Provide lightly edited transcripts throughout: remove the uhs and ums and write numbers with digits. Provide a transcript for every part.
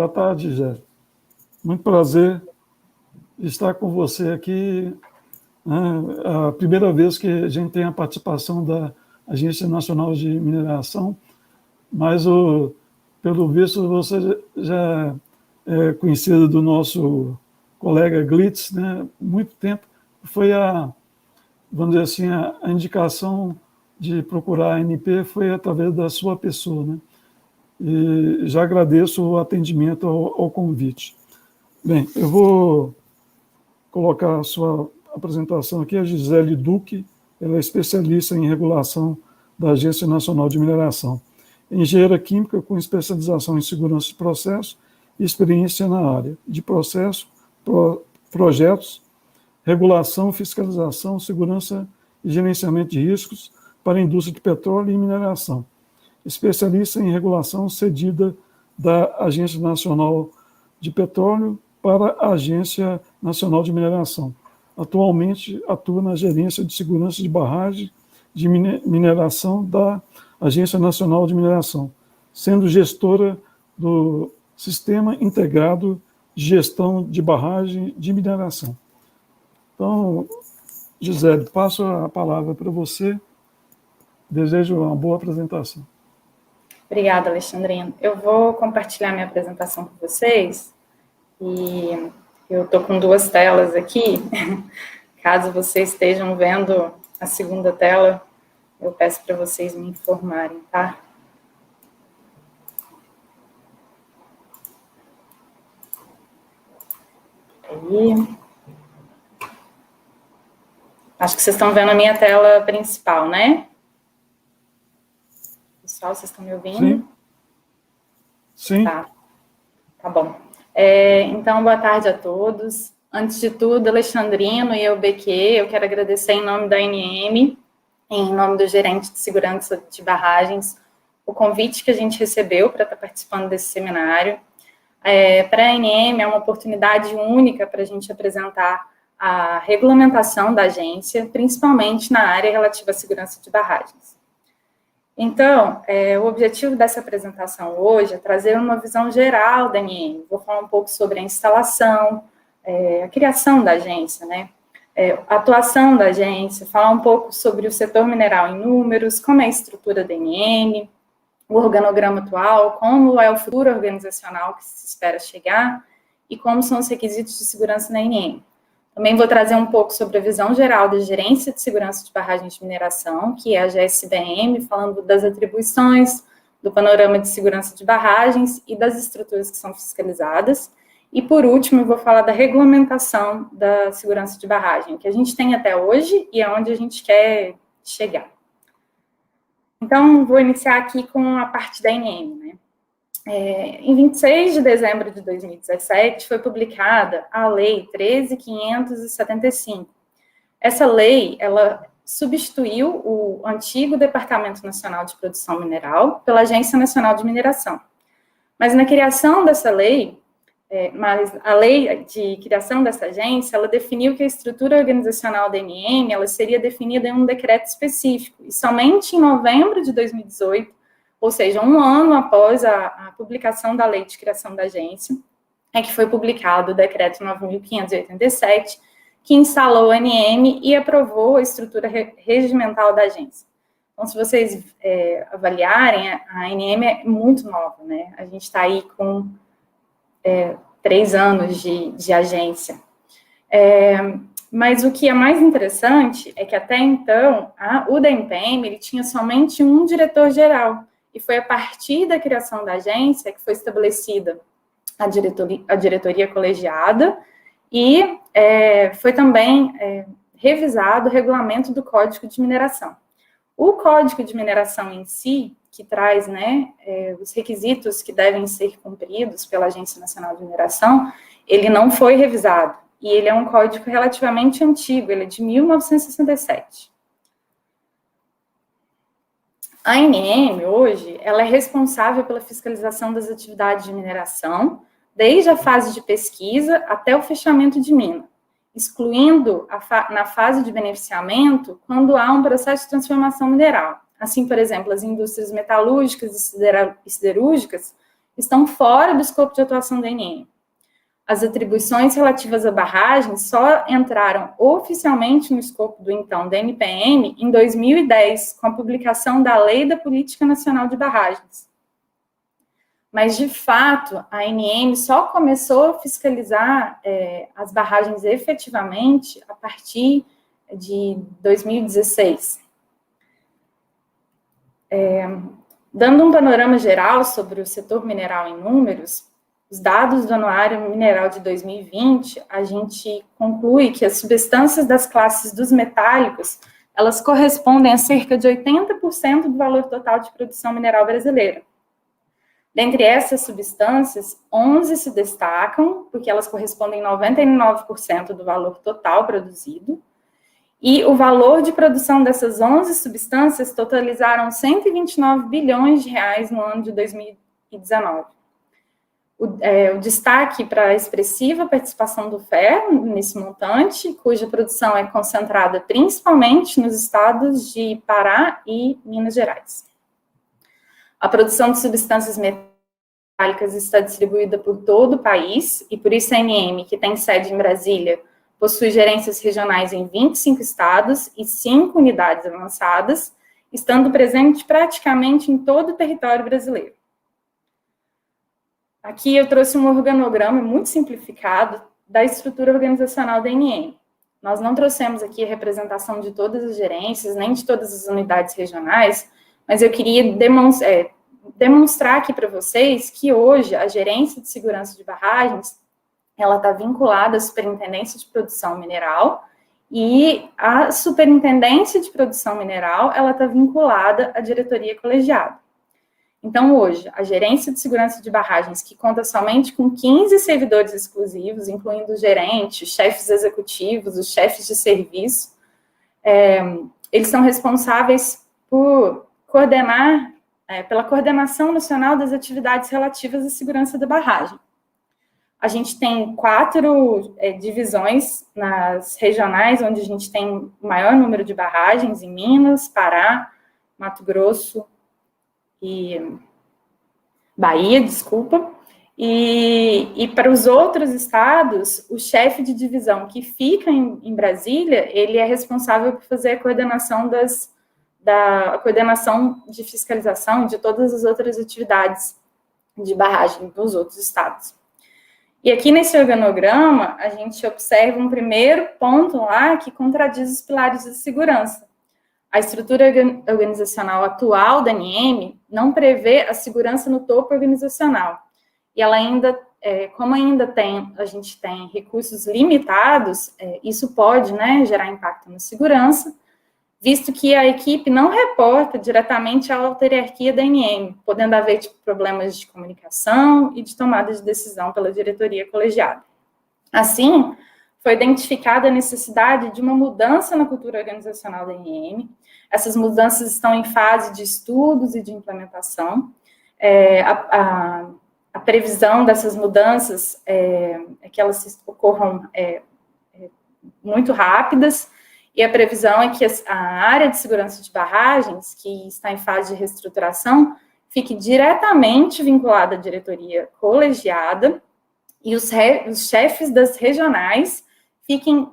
Boa tarde, Jé. Muito prazer estar com você aqui. É a primeira vez que a gente tem a participação da Agência Nacional de Mineração, mas, pelo visto, você já é conhecido do nosso colega Glitz, né? Muito tempo. Foi vamos dizer assim, a indicação de procurar a ANP foi através da sua pessoa, né? E já agradeço o atendimento ao convite. Bem, eu vou colocar a sua apresentação aqui, a Gisele Duque, ela é especialista em regulação da Agência Nacional de Mineração, engenheira química com especialização em segurança de processo e experiência na área de processo, projetos, regulação, fiscalização, segurança e gerenciamento de riscos para a indústria de petróleo e mineração. Especialista em regulação cedida da Agência Nacional de Petróleo para a Agência Nacional de Mineração. Atualmente atua na gerência de segurança de barragem de mineração da Agência Nacional de Mineração, sendo gestora do Sistema Integrado de Gestão de Barragem de Mineração. Então, Gisele, passo a palavra para você. Desejo uma boa apresentação. Obrigada, Alexandrino. Eu vou compartilhar minha apresentação com vocês e eu estou com duas telas aqui. Caso vocês estejam vendo a segunda tela, eu peço para vocês me informarem, tá? Aí. Acho que vocês estão vendo a minha tela principal, né? Pessoal, vocês estão me ouvindo? Sim. Sim. Tá bom. Então, boa tarde a todos. Antes de tudo, Alexandrino e eu, BQ, eu quero agradecer em nome da ANM, em nome do gerente de segurança de barragens, o convite que a gente recebeu para estar participando desse seminário. Para a ANM, é uma oportunidade única para a gente apresentar a regulamentação da agência, principalmente na área relativa à segurança de barragens. Então, o objetivo dessa apresentação hoje é trazer uma visão geral da ANM. Vou falar um pouco sobre a instalação, a criação da agência, né? A atuação da agência, falar um pouco sobre o setor mineral em números, como é a estrutura da ANM, o organograma atual, como é o futuro organizacional que se espera chegar e como são os requisitos de segurança na ANM. Também vou trazer um pouco sobre a visão geral da Gerência de Segurança de Barragens de Mineração, que é a GSBM, falando das atribuições, do panorama de segurança de barragens e das estruturas que são fiscalizadas. E, por último, eu vou falar da regulamentação da segurança de barragem, que a gente tem até hoje e é onde a gente quer chegar. Então, vou iniciar aqui com a parte da ANM, né? Em 26 de dezembro de 2017, foi publicada a Lei 13.575. Essa lei, ela substituiu o antigo Departamento Nacional de Produção Mineral pela Agência Nacional de Mineração. Mas na criação dessa lei, a lei de criação dessa agência, ela definiu que a estrutura organizacional da ANM, ela seria definida em um decreto específico, e somente em novembro de 2018, ou seja, um ano após a publicação da lei de criação da agência, é que foi publicado o decreto 9.587, que instalou a ANM e aprovou a estrutura regimental da agência. Então, se vocês avaliarem, a ANM é muito nova, né? A gente está aí com 3 anos de agência. Mas o que é mais interessante é que até então, o DEMPEM, ele tinha somente um diretor-geral, e foi a partir da criação da agência que foi estabelecida a diretoria colegiada e foi também revisado o regulamento do Código de Mineração. O Código de Mineração em si, que traz, né, os requisitos que devem ser cumpridos pela Agência Nacional de Mineração, ele não foi revisado, e ele é um código relativamente antigo, ele é de 1967. A ANM, hoje, ela é responsável pela fiscalização das atividades de mineração, desde a fase de pesquisa até o fechamento de mina, excluindo na fase de beneficiamento quando há um processo de transformação mineral. Assim, por exemplo, as indústrias metalúrgicas e siderúrgicas estão fora do escopo de atuação da ANM. As atribuições relativas a barragens só entraram oficialmente no escopo do então DNPM em 2010, com a publicação da Lei da Política Nacional de Barragens. Mas, de fato, a ANM só começou a fiscalizar as barragens efetivamente a partir de 2016. Dando um panorama geral sobre o setor mineral em números, os dados do Anuário Mineral de 2020, a gente conclui que as substâncias das classes dos metálicos, elas correspondem a cerca de 80% do valor total de produção mineral brasileira. Dentre essas substâncias, 11 se destacam, porque elas correspondem a 99% do valor total produzido, e o valor de produção dessas 11 substâncias totalizaram 129 bilhões de reais no ano de 2019. O destaque para a expressiva participação do ferro nesse montante, cuja produção é concentrada principalmente nos estados de Pará e Minas Gerais. A produção de substâncias metálicas está distribuída por todo o país, e por isso a ANM, que tem sede em Brasília, possui gerências regionais em 25 estados e 5 unidades avançadas, estando presente praticamente em todo o território brasileiro. Aqui eu trouxe um organograma muito simplificado da estrutura organizacional da ANM. Nós não trouxemos aqui a representação de todas as gerências, nem de todas as unidades regionais, mas eu queria demonstrar aqui para vocês que hoje a Gerência de Segurança de Barragens, ela está vinculada à Superintendência de Produção Mineral, e a Superintendência de Produção Mineral, ela está vinculada à diretoria colegiada. Então, hoje, a Gerência de Segurança de Barragens, que conta somente com 15 servidores exclusivos, incluindo os gerentes, os chefes executivos, os chefes de serviço, eles são responsáveis por coordenar, pela coordenação nacional das atividades relativas à segurança da barragem. A gente tem 4 divisões nas regionais, onde a gente tem o maior número de barragens, em Minas, Pará, Mato Grosso e Bahia, desculpa. E para os outros estados, o chefe de divisão que fica em Brasília, ele é responsável por fazer a coordenação coordenação de fiscalização de todas as outras atividades de barragem dos outros estados. E aqui nesse organograma, a gente observa um primeiro ponto lá que contradiz os pilares de segurança. A estrutura organizacional atual da ANM não prevê a segurança no topo organizacional. E ela ainda, como a gente tem recursos limitados, isso pode, gerar impacto na segurança, visto que a equipe não reporta diretamente à autarquia da ANM, podendo haver problemas de comunicação e de tomada de decisão pela diretoria colegiada. Assim, foi identificada a necessidade de uma mudança na cultura organizacional da ANM. Essas mudanças estão em fase de estudos e de implementação. A previsão dessas mudanças é que elas ocorram muito rápidas, e a previsão é que a área de segurança de barragens, que está em fase de reestruturação, fique diretamente vinculada à diretoria colegiada, e os chefes das regionais fiquem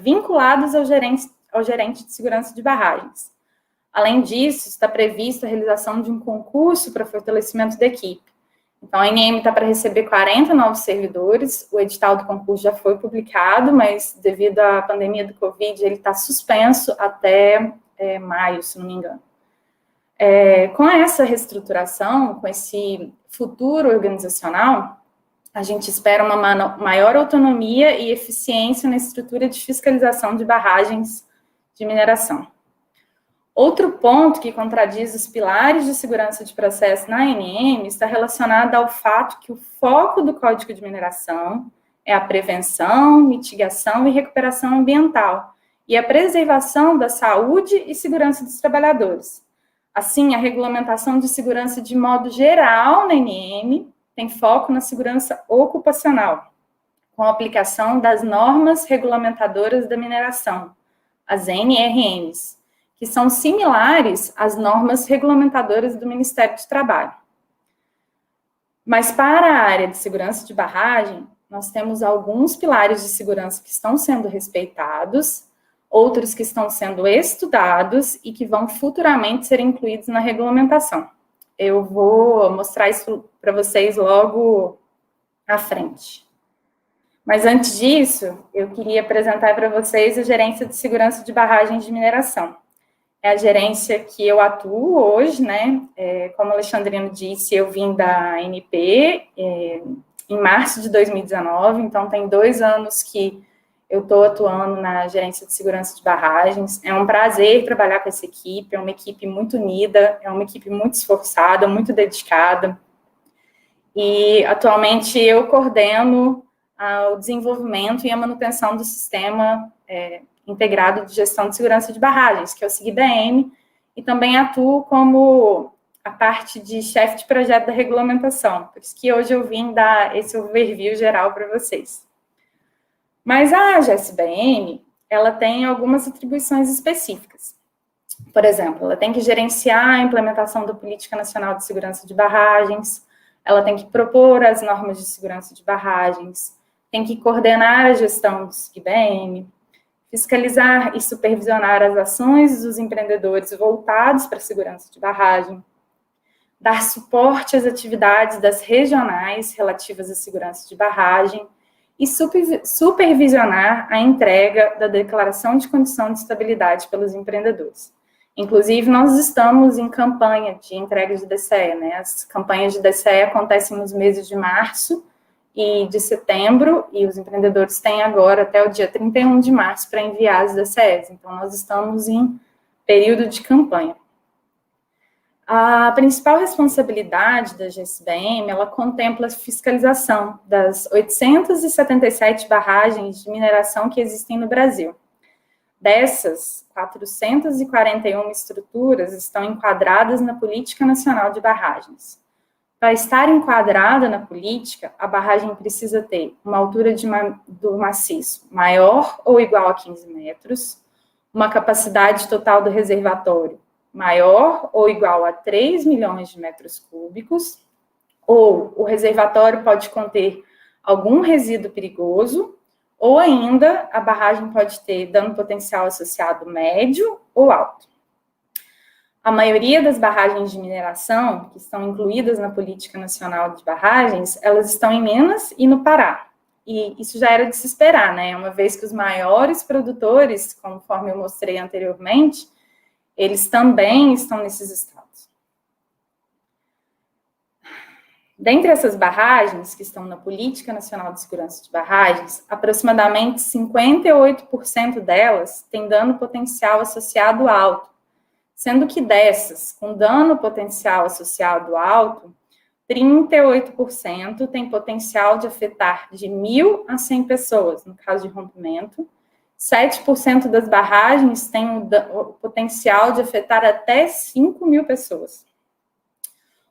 vinculados ao gerente de segurança de barragens. Além disso, está prevista a realização de um concurso para fortalecimento da equipe. Então, a ANM está para receber 40 novos servidores, o edital do concurso já foi publicado, mas devido à pandemia do Covid, ele está suspenso até maio, se não me engano. Com essa reestruturação, com esse futuro organizacional, a gente espera uma maior autonomia e eficiência na estrutura de fiscalização de barragens de mineração. Outro ponto que contradiz os pilares de segurança de processo na ANM está relacionado ao fato que o foco do Código de Mineração é a prevenção, mitigação e recuperação ambiental e a preservação da saúde e segurança dos trabalhadores. Assim, a regulamentação de segurança de modo geral na ANM tem foco na segurança ocupacional, com a aplicação das normas regulamentadoras da mineração, as NRMs, que são similares às normas regulamentadoras do Ministério do Trabalho. Mas para a área de segurança de barragem, nós temos alguns pilares de segurança que estão sendo respeitados, outros que estão sendo estudados e que vão futuramente ser incluídos na regulamentação. Eu vou mostrar isso para vocês logo à frente. Mas antes disso, eu queria apresentar para vocês a Gerência de Segurança de Barragens de Mineração. É a gerência que eu atuo hoje, né? Como o Alexandrino disse, eu vim da ANP em março de 2019, então tem 2 anos que eu estou atuando na Gerência de Segurança de Barragens. É um prazer trabalhar com essa equipe, é uma equipe muito unida, é uma equipe muito esforçada, muito dedicada. E, atualmente, eu coordeno o desenvolvimento e a manutenção do sistema integrado de gestão de segurança de barragens, que é o SIGBM, e também atuo como a parte de chefe de projeto da regulamentação, por isso que hoje eu vim dar esse overview geral para vocês. Mas a GSBM, ela tem algumas atribuições específicas. Por exemplo, ela tem que gerenciar a implementação da Política Nacional de Segurança de Barragens, ela tem que propor as normas de segurança de barragens, tem que coordenar a gestão do SIGBM, fiscalizar e supervisionar as ações dos empreendedores voltados para a segurança de barragem, dar suporte às atividades das regionais relativas à segurança de barragem e supervisionar a entrega da declaração de condição de estabilidade pelos empreendedores. Inclusive, nós estamos em campanha de entrega de DCE, né? As campanhas de DCE acontecem nos meses de março e de setembro, e os empreendedores têm agora até o dia 31 de março para enviar as DCEs. Então, nós estamos em período de campanha. A principal responsabilidade da GSBM, ela contempla a fiscalização das 877 barragens de mineração que existem no Brasil. Dessas, 441 estruturas estão enquadradas na Política Nacional de Barragens. Para estar enquadrada na política, a barragem precisa ter uma altura do maciço maior ou igual a 15 metros, uma capacidade total do reservatório maior ou igual a 3 milhões de metros cúbicos, ou o reservatório pode conter algum resíduo perigoso, ou ainda a barragem pode ter dano potencial associado médio ou alto. A maioria das barragens de mineração, que estão incluídas na Política Nacional de Barragens, elas estão em Minas e no Pará. E isso já era de se esperar, né? Uma vez que os maiores produtores, conforme eu mostrei anteriormente, eles também estão nesses estados. Dentre essas barragens que estão na Política Nacional de Segurança de Barragens, aproximadamente 58% delas têm dano potencial associado alto, sendo que dessas, com dano potencial associado alto, 38% tem potencial de afetar de 1.000 a 100 pessoas, no caso de rompimento. 7% das barragens têm o potencial de afetar até 5.000 pessoas.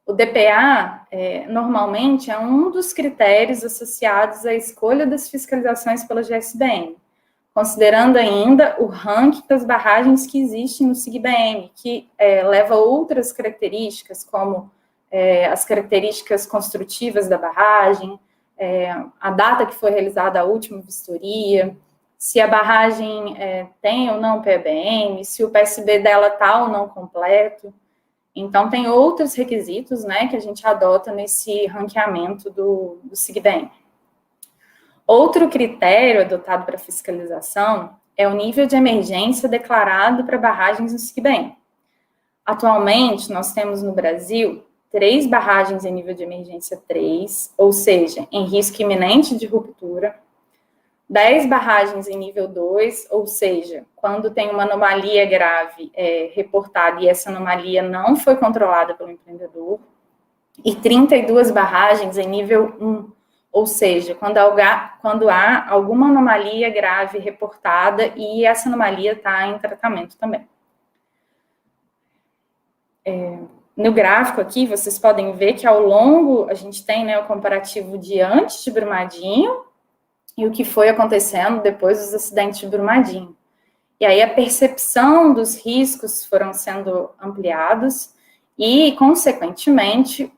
O DPA, normalmente, é um dos critérios associados à escolha das fiscalizações pela GSBM, considerando ainda o ranking das barragens que existem no SIGBM, que leva outras características, como as características construtivas da barragem, a data que foi realizada a última vistoria, se a barragem tem ou não PBM, se o PSB dela está ou não completo. Então, tem outros requisitos, né, que a gente adota nesse ranqueamento do SIGBM. Outro critério adotado para fiscalização é o nível de emergência declarado para barragens no SIGBM. Atualmente, nós temos no Brasil 3 barragens em nível de emergência 3, ou seja, em risco iminente de ruptura, 10 barragens em nível 2, ou seja, quando tem uma anomalia grave reportada e essa anomalia não foi controlada pelo empreendedor, e 32 barragens em nível 1, ou seja, quando há alguma anomalia grave reportada e essa anomalia está em tratamento também. No gráfico aqui, vocês podem ver que ao longo, a gente tem, né, o comparativo de antes de Brumadinho e o que foi acontecendo depois dos acidentes de Brumadinho. E aí a percepção dos riscos foram sendo ampliados e, consequentemente,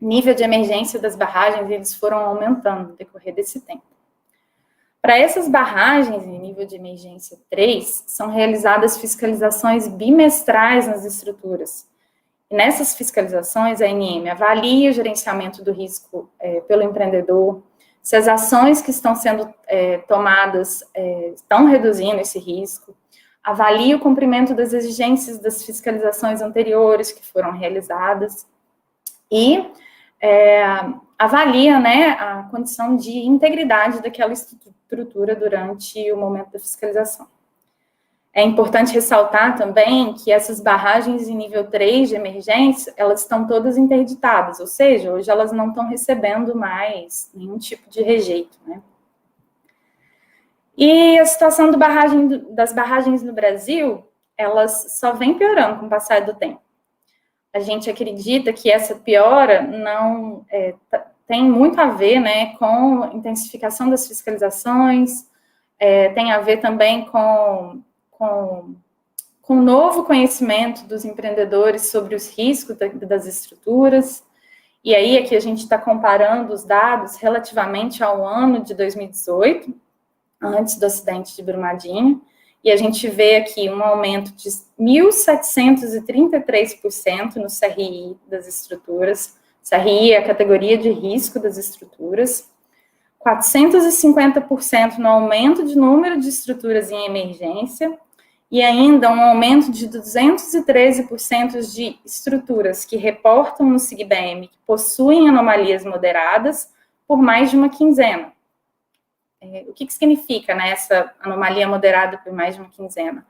nível de emergência das barragens, eles foram aumentando no decorrer desse tempo. Para essas barragens em nível de emergência 3, são realizadas fiscalizações bimestrais nas estruturas. E nessas fiscalizações, a ANM avalia o gerenciamento do risco pelo empreendedor, se as ações que estão sendo tomadas estão reduzindo esse risco, avalia o cumprimento das exigências das fiscalizações anteriores que foram realizadas e avalia, né, a condição de integridade daquela estrutura durante o momento da fiscalização. É importante ressaltar também que essas barragens em nível 3 de emergência, elas estão todas interditadas, ou seja, hoje elas não estão recebendo mais nenhum tipo de rejeito, né? E a situação das barragens no Brasil, elas só vem piorando com o passar do tempo. A gente acredita que essa piora não tem muito a ver, né, com a intensificação das fiscalizações, tem a ver também com o novo conhecimento dos empreendedores sobre os riscos das estruturas. E aí aqui a gente está comparando os dados relativamente ao ano de 2018, antes do acidente de Brumadinho, e a gente vê aqui um aumento de 1.733% no CRI das estruturas. CRI é a categoria de risco das estruturas. 450% no aumento de número de estruturas em emergência, e ainda um aumento de 213% de estruturas que reportam no SIGBM que possuem anomalias moderadas por mais de uma quinzena. O que significa, né, essa anomalia moderada por mais de uma quinzena?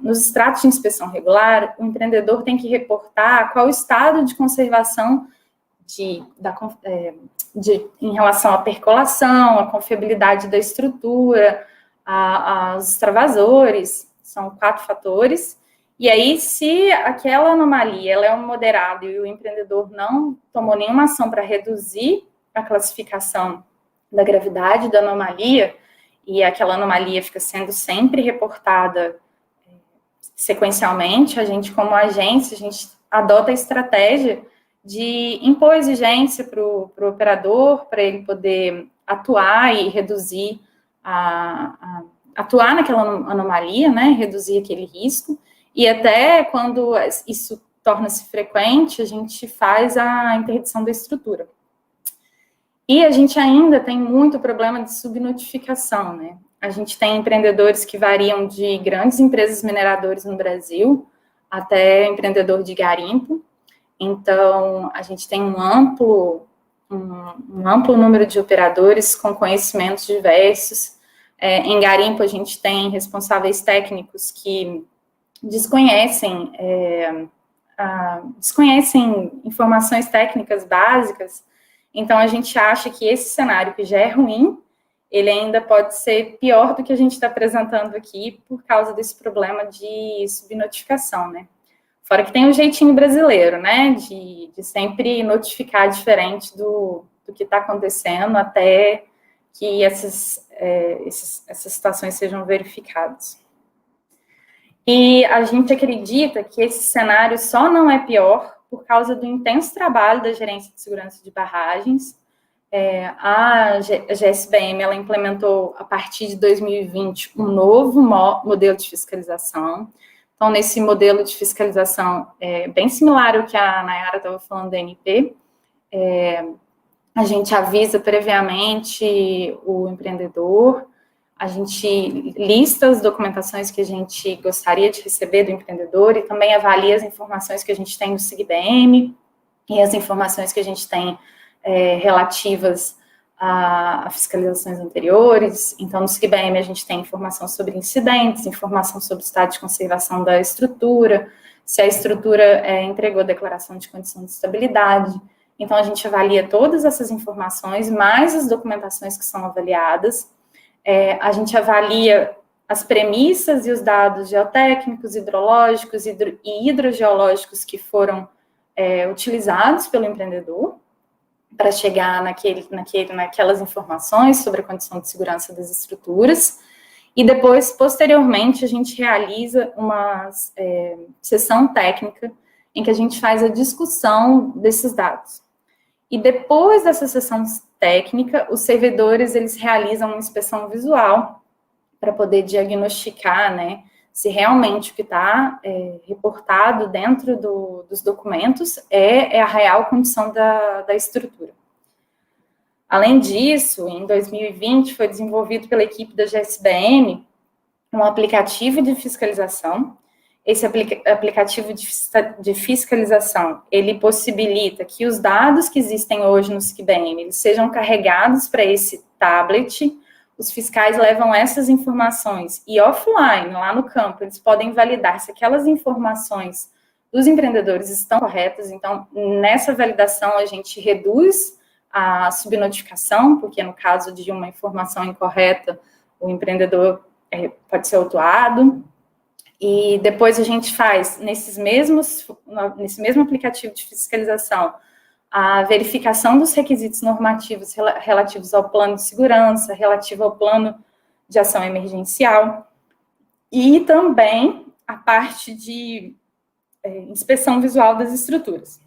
Nos extratos de inspeção regular, o empreendedor tem que reportar qual o estado de conservação em relação à percolação, à confiabilidade da estrutura, aos extravasores, são 4 fatores. E aí, se aquela anomalia ela é moderada e o empreendedor não tomou nenhuma ação para reduzir a classificação da gravidade da anomalia, e aquela anomalia fica sendo sempre reportada sequencialmente, a gente, como agência, a gente adota a estratégia de impor exigência para o operador, para ele poder atuar e reduzir, atuar naquela anomalia, né, reduzir aquele risco, e até quando isso torna-se frequente, a gente faz a interdição da estrutura. E a gente ainda tem muito problema de subnotificação, né? A gente tem empreendedores que variam de grandes empresas mineradoras no Brasil até empreendedor de garimpo. Então, a gente tem um amplo número de operadores com conhecimentos diversos. Em garimpo, a gente tem responsáveis técnicos que desconhecem informações técnicas básicas. Então, a gente acha que esse cenário, que já é ruim, ele ainda pode ser pior do que a gente está apresentando aqui por causa desse problema de subnotificação, né? Fora que tem um jeitinho brasileiro, né, de sempre notificar diferente do que está acontecendo até que essas situações sejam verificadas. E a gente acredita que esse cenário só não é pior por causa do intenso trabalho da Gerência de Segurança de Barragens. A GSBM, ela implementou, a partir de 2020, um novo modelo de fiscalização. Então, nesse modelo de fiscalização, bem similar ao que a Nayara estava falando da ANP, a gente avisa previamente o empreendedor, a gente lista as documentações que a gente gostaria de receber do empreendedor e também avalia as informações que a gente tem no SIGBM e as informações que a gente tem relativas a fiscalizações anteriores. Então, no SIGBM, a gente tem informação sobre incidentes, informação sobre o estado de conservação da estrutura, se a estrutura entregou a declaração de condição de estabilidade. Então, a gente avalia todas essas informações, mais as documentações que são avaliadas. A gente avalia as premissas e os dados geotécnicos, hidrológicos e hidrogeológicos que foram utilizados pelo empreendedor para chegar naquelas informações sobre a condição de segurança das estruturas. E depois, posteriormente, a gente realiza uma sessão técnica em que a gente faz a discussão desses dados. E depois dessa sessão técnica, os servidores, eles realizam uma inspeção visual para poder diagnosticar, né, se realmente o que está reportado dentro dos documentos é a real condição da estrutura. Além disso, em 2020, foi desenvolvido pela equipe da GSBM um aplicativo de fiscalização. Esse aplicativo de fiscalização, ele possibilita que os dados que existem hoje no SIGBM, eles sejam carregados para esse tablet. Os fiscais levam essas informações e offline, lá no campo, eles podem validar se aquelas informações dos empreendedores estão corretas. Então, nessa validação, a gente reduz a subnotificação, porque no caso de uma informação incorreta, o empreendedor pode ser autuado. E depois a gente faz, nesse mesmo aplicativo de fiscalização, a verificação dos requisitos normativos relativos ao plano de segurança, relativo ao plano de ação emergencial, e também a parte de inspeção visual das estruturas.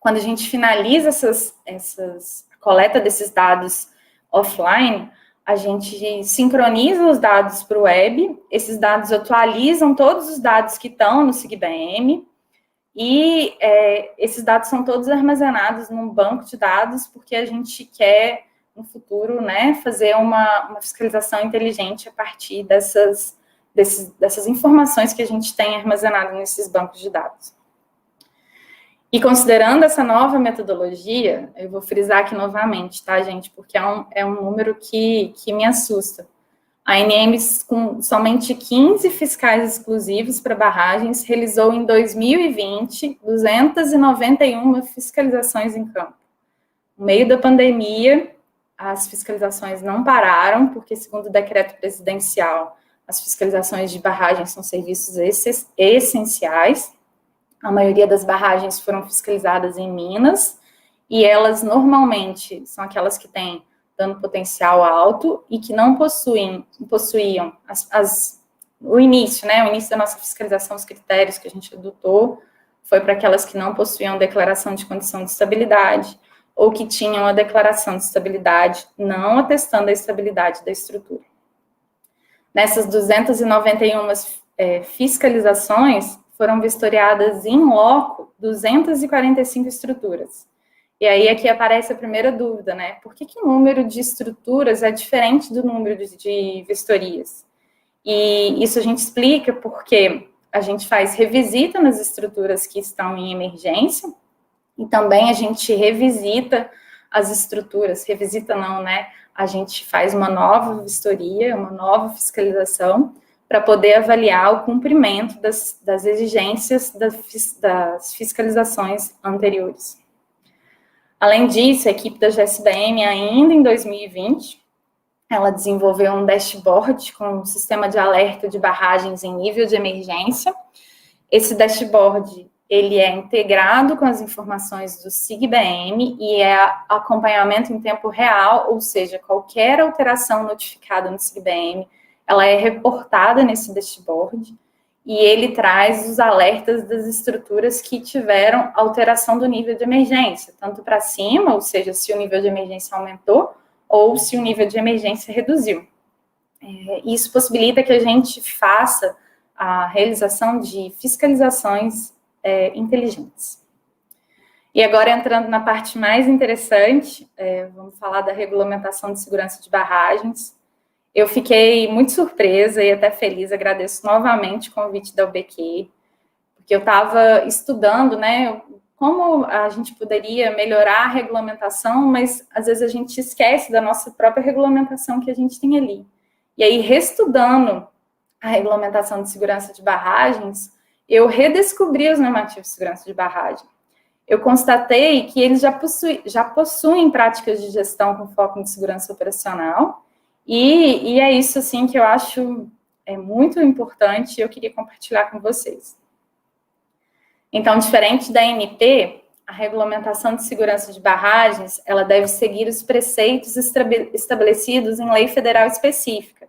Quando a gente finaliza a coleta desses dados offline, a gente sincroniza os dados para o web, esses dados atualizam todos os dados que estão no SIGBM, e esses dados são todos armazenados num banco de dados, porque a gente quer, no futuro, né, fazer uma fiscalização inteligente a partir dessas informações que a gente tem armazenado nesses bancos de dados. E considerando essa nova metodologia, eu vou frisar aqui novamente, tá, gente? Porque é um número que me assusta. A ANM, com somente 15 fiscais exclusivos para barragens, realizou em 2020 291 fiscalizações em campo. No meio da pandemia, as fiscalizações não pararam, porque, segundo o decreto presidencial, as fiscalizações de barragens são serviços essenciais. A maioria das barragens foram fiscalizadas em Minas, e elas normalmente são aquelas que têm dano potencial alto e que não possuíam o início, né? O início da nossa fiscalização, os critérios que a gente adotou, foi para aquelas que não possuíam declaração de condição de estabilidade ou que tinham a declaração de estabilidade não atestando a estabilidade da estrutura. Nessas 291 fiscalizações, foram vistoriadas em loco 245 estruturas. E aí aqui aparece a primeira dúvida, né? Por que o número de estruturas é diferente do número de vistorias? E isso a gente explica porque a gente faz revisita nas estruturas que estão em emergência, e também a gente revisita as estruturas, revisita não, né? A gente faz uma nova vistoria, uma nova fiscalização, para poder avaliar o cumprimento das exigências das fiscalizações anteriores. Além disso, a equipe da GSBM, ainda em 2020, ela desenvolveu um dashboard com um sistema de alerta de barragens em nível de emergência. Esse dashboard, ele é integrado com as informações do SIGBM e é acompanhamento em tempo real, ou seja, qualquer alteração notificada no SIGBM, ela é reportada nesse dashboard, e ele traz os alertas das estruturas que tiveram alteração do nível de emergência, tanto para cima, ou seja, se o nível de emergência aumentou, ou se o nível de emergência reduziu. Isso possibilita que a gente faça a realização de fiscalizações inteligentes. E agora, entrando na parte mais interessante, vamos falar da regulamentação de segurança de barragens. Eu fiquei muito surpresa e até feliz, agradeço novamente o convite da UBQ, porque eu estava estudando, né, como a gente poderia melhorar a regulamentação, mas às vezes a gente esquece da nossa própria regulamentação que a gente tem ali. E aí, reestudando a regulamentação de segurança de barragens, eu redescobri os normativos de segurança de barragem. Eu constatei que eles já possuem práticas de gestão com foco em segurança operacional, e é isso, assim, que eu acho muito importante e eu queria compartilhar com vocês. Então, diferente da ANP, a regulamentação de segurança de barragens, ela deve seguir os preceitos estabelecidos em lei federal específica.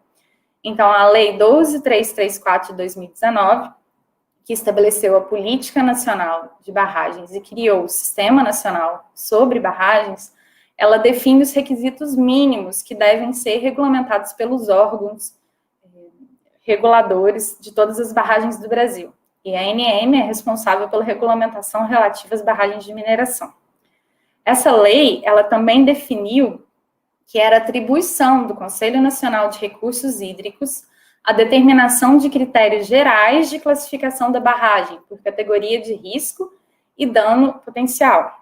Então, a Lei 12.334 de 2019, que estabeleceu a Política Nacional de Barragens e criou o Sistema Nacional sobre Barragens, ela define os requisitos mínimos que devem ser regulamentados pelos órgãos reguladores de todas as barragens do Brasil. E a ANM é responsável pela regulamentação relativa às barragens de mineração. Essa lei, ela também definiu que era atribuição do Conselho Nacional de Recursos Hídricos a determinação de critérios gerais de classificação da barragem por categoria de risco e dano potencial.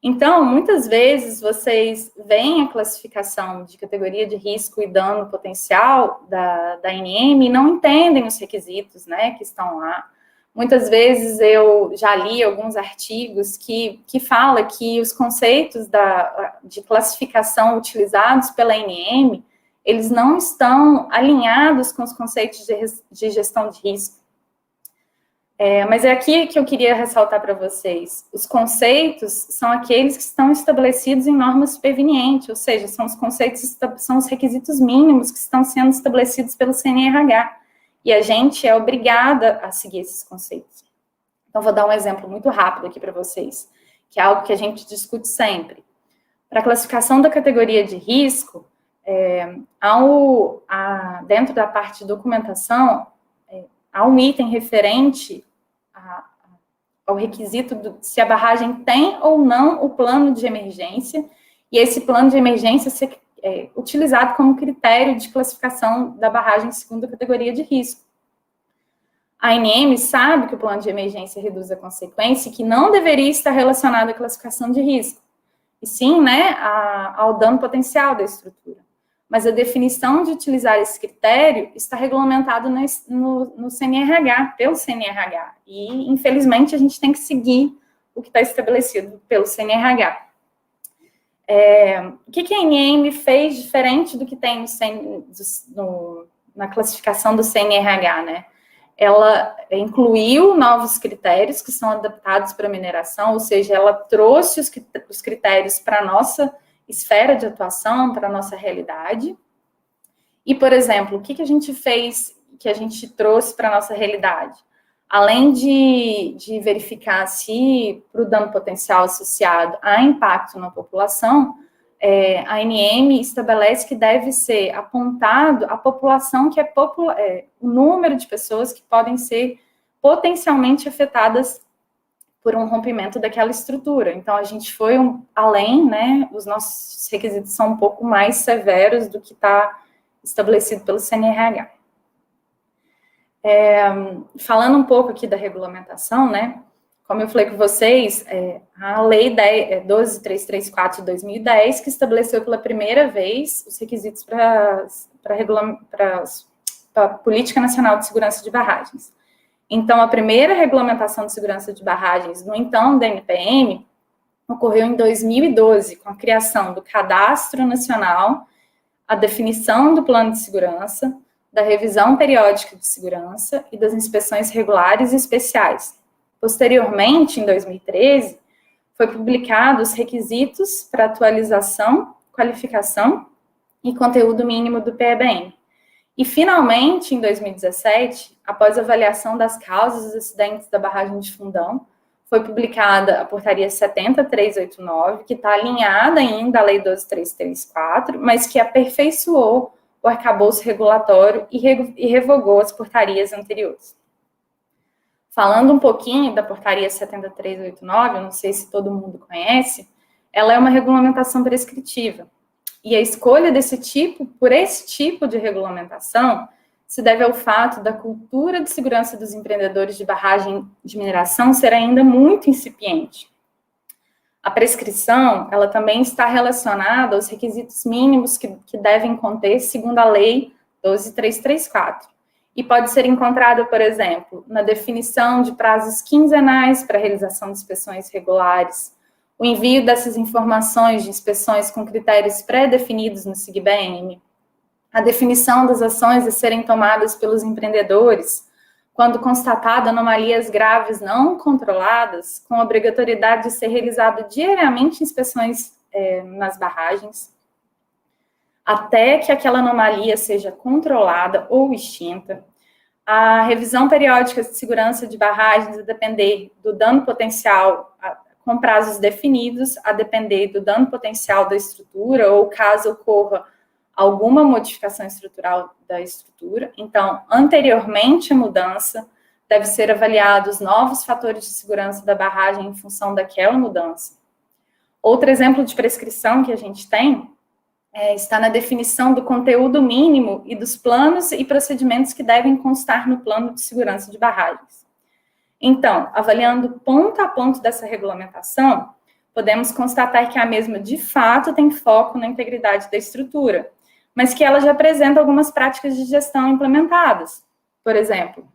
Então, muitas vezes, vocês veem a classificação de categoria de risco e dano potencial da ANM e não entendem os requisitos, né, que estão lá. Muitas vezes eu já li alguns artigos que falam que os conceitos de classificação utilizados pela ANM, eles não estão alinhados com os conceitos de gestão de risco. Mas é aqui que eu queria ressaltar para vocês. Os conceitos são aqueles que estão estabelecidos em normas supervenientes, ou seja, são os conceitos, são os requisitos mínimos que estão sendo estabelecidos pelo CNRH. E a gente é obrigada a seguir esses conceitos. Então, vou dar um exemplo muito rápido aqui para vocês, que é algo que a gente discute sempre. Para a classificação da categoria de risco, dentro da parte de documentação, há um item referente ao requisito se a barragem tem ou não o plano de emergência, e esse plano de emergência ser utilizado como critério de classificação da barragem segundo a categoria de risco. A ANM sabe que o plano de emergência reduz a consequência e que não deveria estar relacionado à classificação de risco, e sim, né, ao dano potencial da estrutura. Mas a definição de utilizar esse critério está regulamentado no CNRH, pelo CNRH, e infelizmente a gente tem que seguir o que está estabelecido pelo CNRH. O que a ANM fez diferente do que tem na classificação do CNRH, né? Ela incluiu novos critérios que são adaptados para a mineração, ou seja, ela trouxe os critérios para a nossa esfera de atuação, para a nossa realidade. E, por exemplo, o que a gente fez, que a gente trouxe para a nossa realidade? Além de verificar se, para o dano potencial associado há impacto na população, a ANM estabelece que deve ser apontado a população que o número de pessoas que podem ser potencialmente afetadas por um rompimento daquela estrutura. Então, a gente foi além, né, os nossos requisitos são um pouco mais severos do que está estabelecido pelo CNRH. Falando um pouco aqui da regulamentação, né, como eu falei com vocês, a Lei 12.334 de 2010, que estabeleceu pela primeira vez os requisitos para a Política Nacional de Segurança de Barragens. Então, a primeira regulamentação de segurança de barragens, no então DNPM, ocorreu em 2012, com a criação do Cadastro Nacional, a definição do Plano de Segurança, da revisão periódica de segurança e das inspeções regulares e especiais. Posteriormente, em 2013, foi publicado os requisitos para atualização, qualificação e conteúdo mínimo do PEBN. E, finalmente, em 2017, após a avaliação das causas dos acidentes da barragem de Fundão, foi publicada a Portaria 70.389, que está alinhada ainda à Lei 12.334, mas que aperfeiçoou o arcabouço regulatório e revogou as portarias anteriores. Falando um pouquinho da Portaria 70.389, eu não sei se todo mundo conhece, ela é uma regulamentação prescritiva. E a escolha por esse tipo de regulamentação se deve ao fato da cultura de segurança dos empreendedores de barragem de mineração ser ainda muito incipiente. A prescrição, ela também está relacionada aos requisitos mínimos que devem conter, segundo a Lei 12.334. E pode ser encontrada, por exemplo, na definição de prazos quinzenais para a realização de inspeções regulares, o envio dessas informações de inspeções com critérios pré-definidos no SIGBM, a definição das ações a serem tomadas pelos empreendedores, quando constatado anomalias graves não controladas, com a obrigatoriedade de ser realizado diariamente inspeções nas barragens, até que aquela anomalia seja controlada ou extinta, A revisão periódica de segurança de barragens a depender do dano potencial, com prazos definidos, a depender do dano potencial da estrutura, ou caso ocorra alguma modificação estrutural da estrutura. Então, anteriormente à mudança, deve ser avaliados novos fatores de segurança da barragem em função daquela mudança. Outro exemplo de prescrição que a gente tem está na definição do conteúdo mínimo e dos planos e procedimentos que devem constar no plano de segurança de barragens. Então, avaliando ponto a ponto dessa regulamentação, podemos constatar que a mesma, de fato, tem foco na integridade da estrutura, mas que ela já apresenta algumas práticas de gestão implementadas. Por exemplo,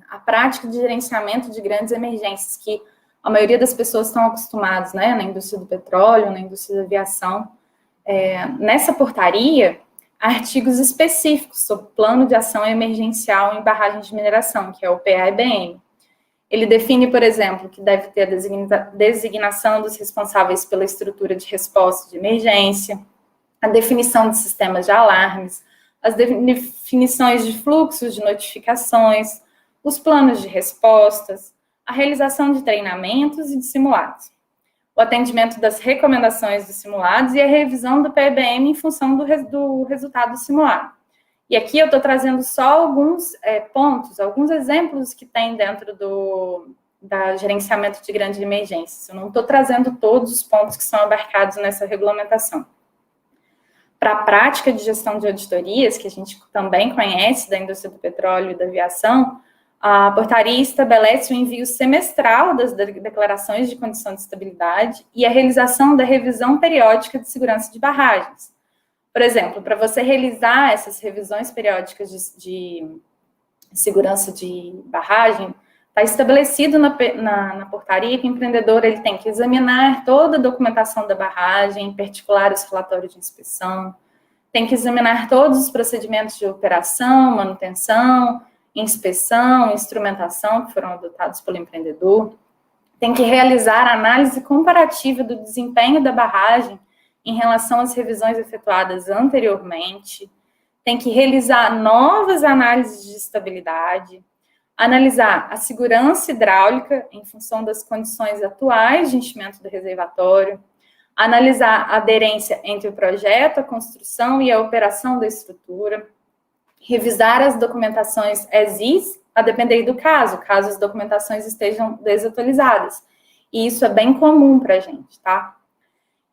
a prática de gerenciamento de grandes emergências, que a maioria das pessoas estão acostumadas, né, na indústria do petróleo, na indústria da aviação. Nessa portaria, há artigos específicos sobre plano de ação emergencial em barragens de mineração, que é o PAEBM. Ele define, por exemplo, que deve ter a designação dos responsáveis pela estrutura de resposta de emergência, a definição de sistemas de alarmes, as definições de fluxos de notificações, os planos de respostas, a realização de treinamentos e de simulados, o atendimento das recomendações dos simulados e a revisão do PEBM em função do resultado simulado. E aqui eu estou trazendo só alguns pontos, alguns exemplos que tem dentro da gerenciamento de grandes emergências. Eu não estou trazendo todos os pontos que são abarcados nessa regulamentação. Para a prática de gestão de auditorias, que a gente também conhece da indústria do petróleo e da aviação, a portaria estabelece o envio semestral das declarações de condição de estabilidade e a realização da revisão periódica de segurança de barragens. Por exemplo, para você realizar essas revisões periódicas de segurança de barragem, está estabelecido na portaria que o empreendedor ele tem que examinar toda a documentação da barragem, em particular os relatórios de inspeção, tem que examinar todos os procedimentos de operação, manutenção, inspeção, instrumentação que foram adotados pelo empreendedor, tem que realizar a análise comparativa do desempenho da barragem em relação às revisões efetuadas anteriormente, tem que realizar novas análises de estabilidade, analisar a segurança hidráulica em função das condições atuais de enchimento do reservatório, analisar a aderência entre o projeto, a construção e a operação da estrutura, revisar as documentações as-is, a depender do caso as documentações estejam desatualizadas. E isso é bem comum para a gente, tá?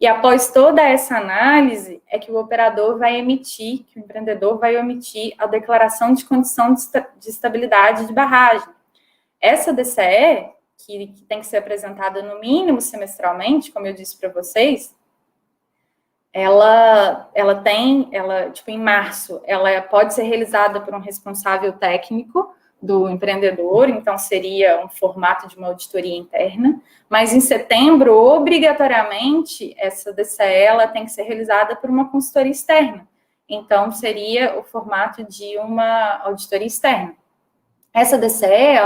E após toda essa análise, é que o operador vai emitir, que o empreendedor vai emitir a declaração de condição de estabilidade de barragem. Essa DCE, que tem que ser apresentada no mínimo semestralmente, como eu disse para vocês, tipo, em março, ela pode ser realizada por um responsável técnico do empreendedor, então seria um formato de uma auditoria interna, mas em setembro, obrigatoriamente, essa DCE ela tem que ser realizada por uma consultoria externa, então seria o formato de uma auditoria externa. Essa DCE,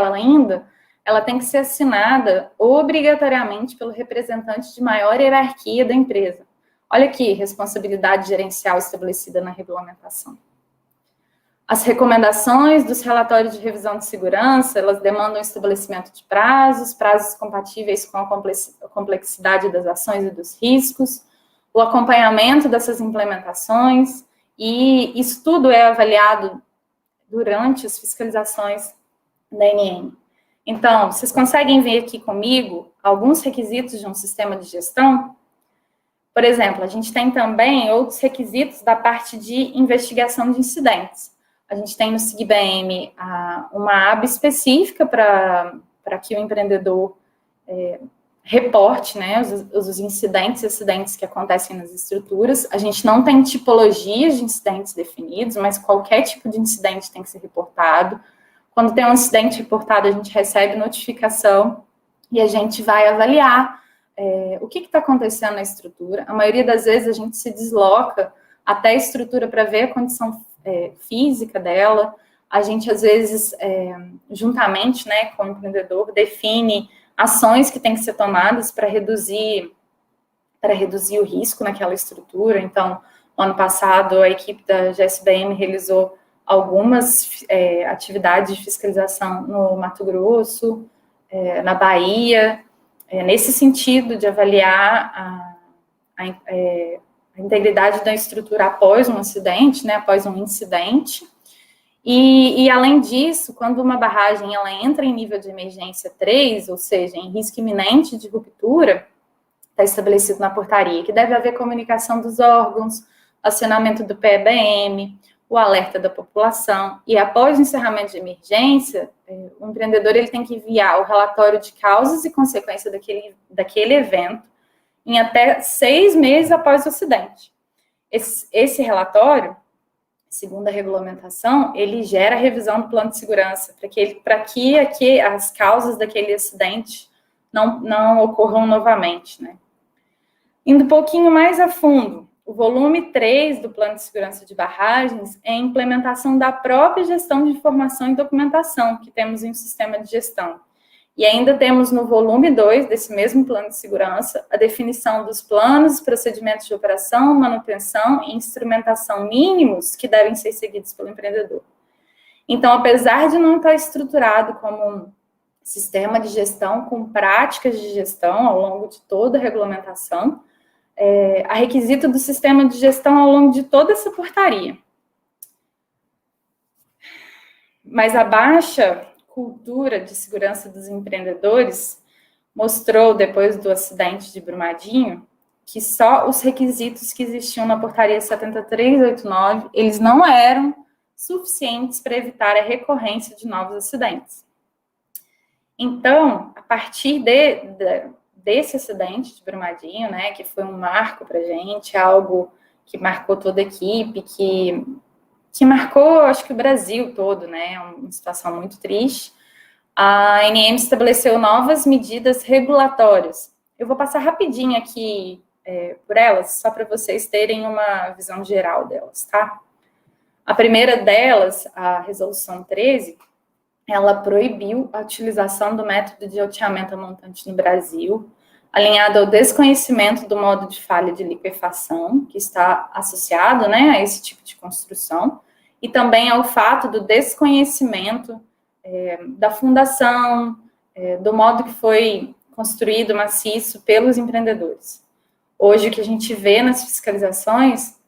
ela tem que ser assinada obrigatoriamente pelo representante de maior hierarquia da empresa. Olha aqui, responsabilidade gerencial estabelecida na regulamentação. As recomendações dos relatórios de revisão de segurança, elas demandam o estabelecimento de prazos compatíveis com a complexidade das ações e dos riscos, o acompanhamento dessas implementações, e isso tudo é avaliado durante as fiscalizações da ANM. Então, vocês conseguem ver aqui comigo alguns requisitos de um sistema de gestão? Por exemplo, a gente tem também outros requisitos da parte de investigação de incidentes. A gente tem no SIGBM uma aba específica para que o empreendedor reporte, né, os incidentes que acontecem nas estruturas. A gente não tem tipologias de incidentes definidos, mas qualquer tipo de incidente tem que ser reportado. Quando tem um incidente reportado, a gente recebe notificação e a gente vai avaliar o que está acontecendo na estrutura. A maioria das vezes a gente se desloca até a estrutura para ver a condição física dela. A gente, às vezes, juntamente, né, com o empreendedor, define ações que têm que ser tomadas para reduzir o risco naquela estrutura. Então, no ano passado, a equipe da GSBM realizou algumas atividades de fiscalização no Mato Grosso, na Bahia, nesse sentido de avaliar a integridade da estrutura após um acidente, né, após um incidente. E, além disso, quando uma barragem ela entra em nível de emergência 3, ou seja, em risco iminente de ruptura, está estabelecido na portaria que deve haver comunicação dos órgãos, acionamento do PEBM, o alerta da população, e após o encerramento de emergência, o empreendedor ele tem que enviar o relatório de causas e consequências daquele evento em até 6 meses após o acidente. Esse relatório, segundo a regulamentação, ele gera a revisão do plano de segurança, para que as causas daquele acidente não ocorram novamente, né? Indo um pouquinho mais a fundo, o volume 3 do Plano de Segurança de Barragens é a implementação da própria gestão de informação e documentação que temos em um sistema de gestão. E ainda temos no volume 2 desse mesmo Plano de Segurança a definição dos planos, procedimentos de operação, manutenção e instrumentação mínimos que devem ser seguidos pelo empreendedor. Então, apesar de não estar estruturado como um sistema de gestão com práticas de gestão ao longo de toda a regulamentação, a requisito do sistema de gestão ao longo de toda essa portaria. Mas a baixa cultura de segurança dos empreendedores mostrou, depois do acidente de Brumadinho, que só os requisitos que existiam na portaria 7389, eles não eram suficientes para evitar a recorrência de novos acidentes. Então, a partir desse acidente de Brumadinho, né, que foi um marco para a gente, algo que marcou toda a equipe, que marcou, acho que o Brasil todo, né, uma situação muito triste, a ANM estabeleceu novas medidas regulatórias. Eu vou passar rapidinho aqui por elas, só para vocês terem uma visão geral delas, tá? A primeira delas, a Resolução 13, ela proibiu a utilização do método de alteamento a montante no Brasil, alinhado ao desconhecimento do modo de falha de liquefação, que está associado, né, a esse tipo de construção, e também ao fato do desconhecimento da fundação, do modo que foi construído o maciço pelos empreendedores. Hoje, o que a gente vê nas fiscalizações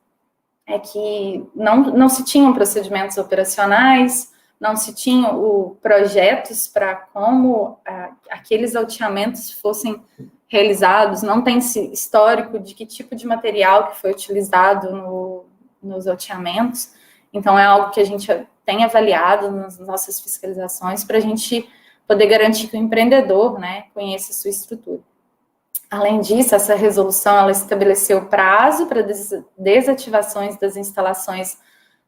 é que não se tinham procedimentos operacionais, não se tinham projetos para como aqueles alteamentos fossem realizados, não tem histórico de que tipo de material que foi utilizado nos alteamentos. Então, é algo que a gente tem avaliado nas nossas fiscalizações para a gente poder garantir que o empreendedor, né, conheça a sua estrutura. Além disso, essa resolução ela estabeleceu prazo para desativações das instalações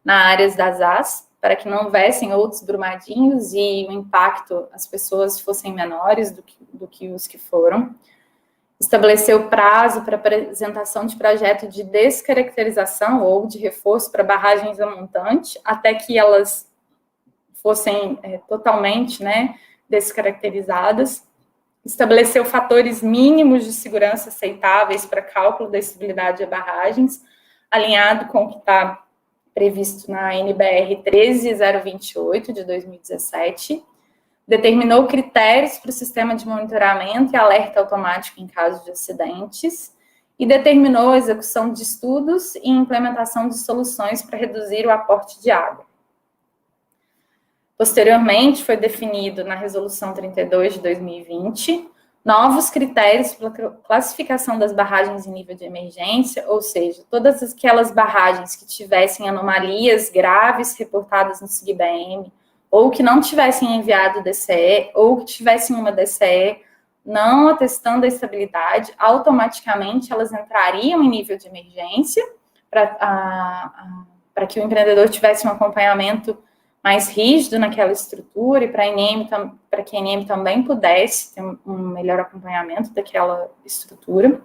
na áreas das AS, para que não houvessem outros Brumadinhos e o impacto, as pessoas fossem menores do que os que foram. Estabeleceu prazo para apresentação de projeto de descaracterização ou de reforço para barragens a montante, até que elas fossem totalmente, né, descaracterizadas. Estabeleceu fatores mínimos de segurança aceitáveis para cálculo da estabilidade de barragens, alinhado com o que está previsto na NBR 13028 de 2017, determinou critérios para o sistema de monitoramento e alerta automático em caso de acidentes e determinou a execução de estudos e implementação de soluções para reduzir o aporte de água. Posteriormente, foi definido na Resolução 32 de 2020 novos critérios para a classificação das barragens em nível de emergência, ou seja, todas aquelas barragens que tivessem anomalias graves reportadas no SIGBM, ou que não tivessem enviado DCE, ou que tivessem uma DCE não atestando a estabilidade, automaticamente elas entrariam em nível de emergência para que o empreendedor tivesse um acompanhamento mais rígido naquela estrutura e para que a ANM também pudesse ter um melhor acompanhamento daquela estrutura.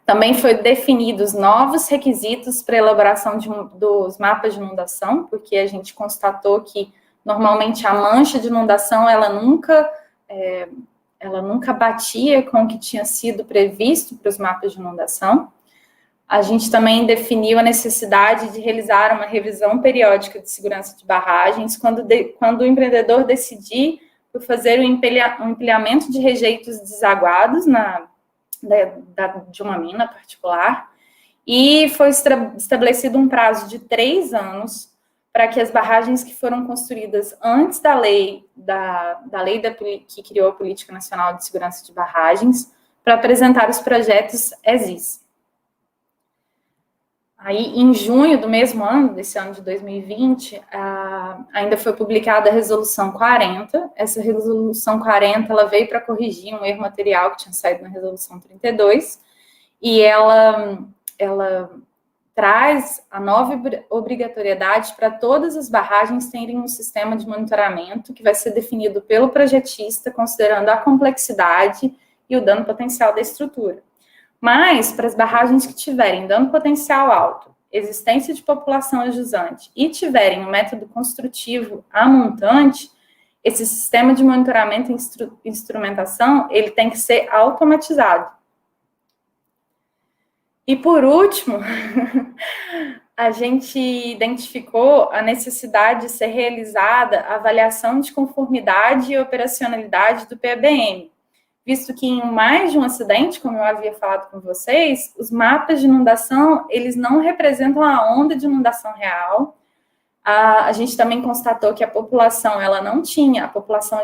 Também foi definidos novos requisitos para a elaboração dos mapas de inundação, porque a gente constatou que, normalmente, a mancha de inundação, ela nunca batia com o que tinha sido previsto para os mapas de inundação. a gente também definiu a necessidade de realizar uma revisão periódica de segurança de barragens quando o empreendedor decidir por fazer um empilhamento de rejeitos desaguados de uma mina particular, e foi estabelecido um prazo de 3 anos para que as barragens que foram construídas antes da lei que criou a Política Nacional de Segurança de Barragens, para apresentar os projetos ESIS. Aí, em junho do mesmo ano, desse ano de 2020, ainda foi publicada a Resolução 40. Essa Resolução 40, ela veio para corrigir um erro material que tinha saído na Resolução 32, e ela traz a nova obrigatoriedade para todas as barragens terem um sistema de monitoramento que vai ser definido pelo projetista, considerando a complexidade e o dano potencial da estrutura. Mas, para as barragens que tiverem dano potencial alto, existência de população jusante e tiverem um método construtivo a montante, esse sistema de monitoramento e instrumentação, ele tem que ser automatizado. E, por último, a gente identificou a necessidade de ser realizada a avaliação de conformidade e operacionalidade do PEBM, visto que em mais de um acidente, como eu havia falado com vocês, os mapas de inundação, eles não representam a onda de inundação real. A gente também constatou que a população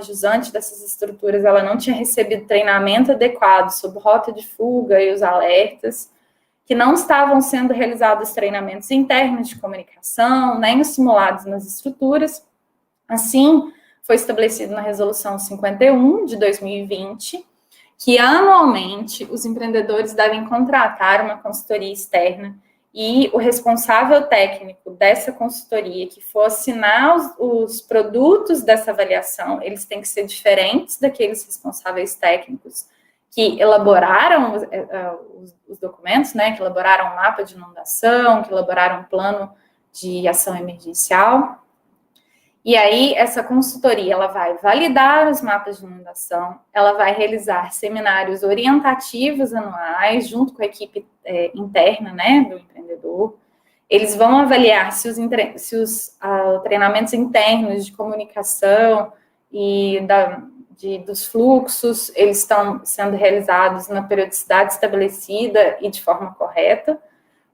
jusante dessas estruturas, ela não tinha recebido treinamento adequado sobre rota de fuga e os alertas, que não estavam sendo realizados treinamentos internos de comunicação, nem os simulados nas estruturas. Assim, foi estabelecido na Resolução 51 de 2020, que anualmente os empreendedores devem contratar uma consultoria externa e o responsável técnico dessa consultoria que for assinar os produtos dessa avaliação, eles têm que ser diferentes daqueles responsáveis técnicos que elaboraram os documentos, né, que elaboraram um mapa de inundação, que elaboraram um plano de ação emergencial. E aí, essa consultoria, ela vai validar os mapas de inundação, ela vai realizar seminários orientativos anuais, junto com a equipe interna, né, do empreendedor. Eles vão avaliar se os treinamentos internos de comunicação e dos fluxos, eles estão sendo realizados na periodicidade estabelecida e de forma correta.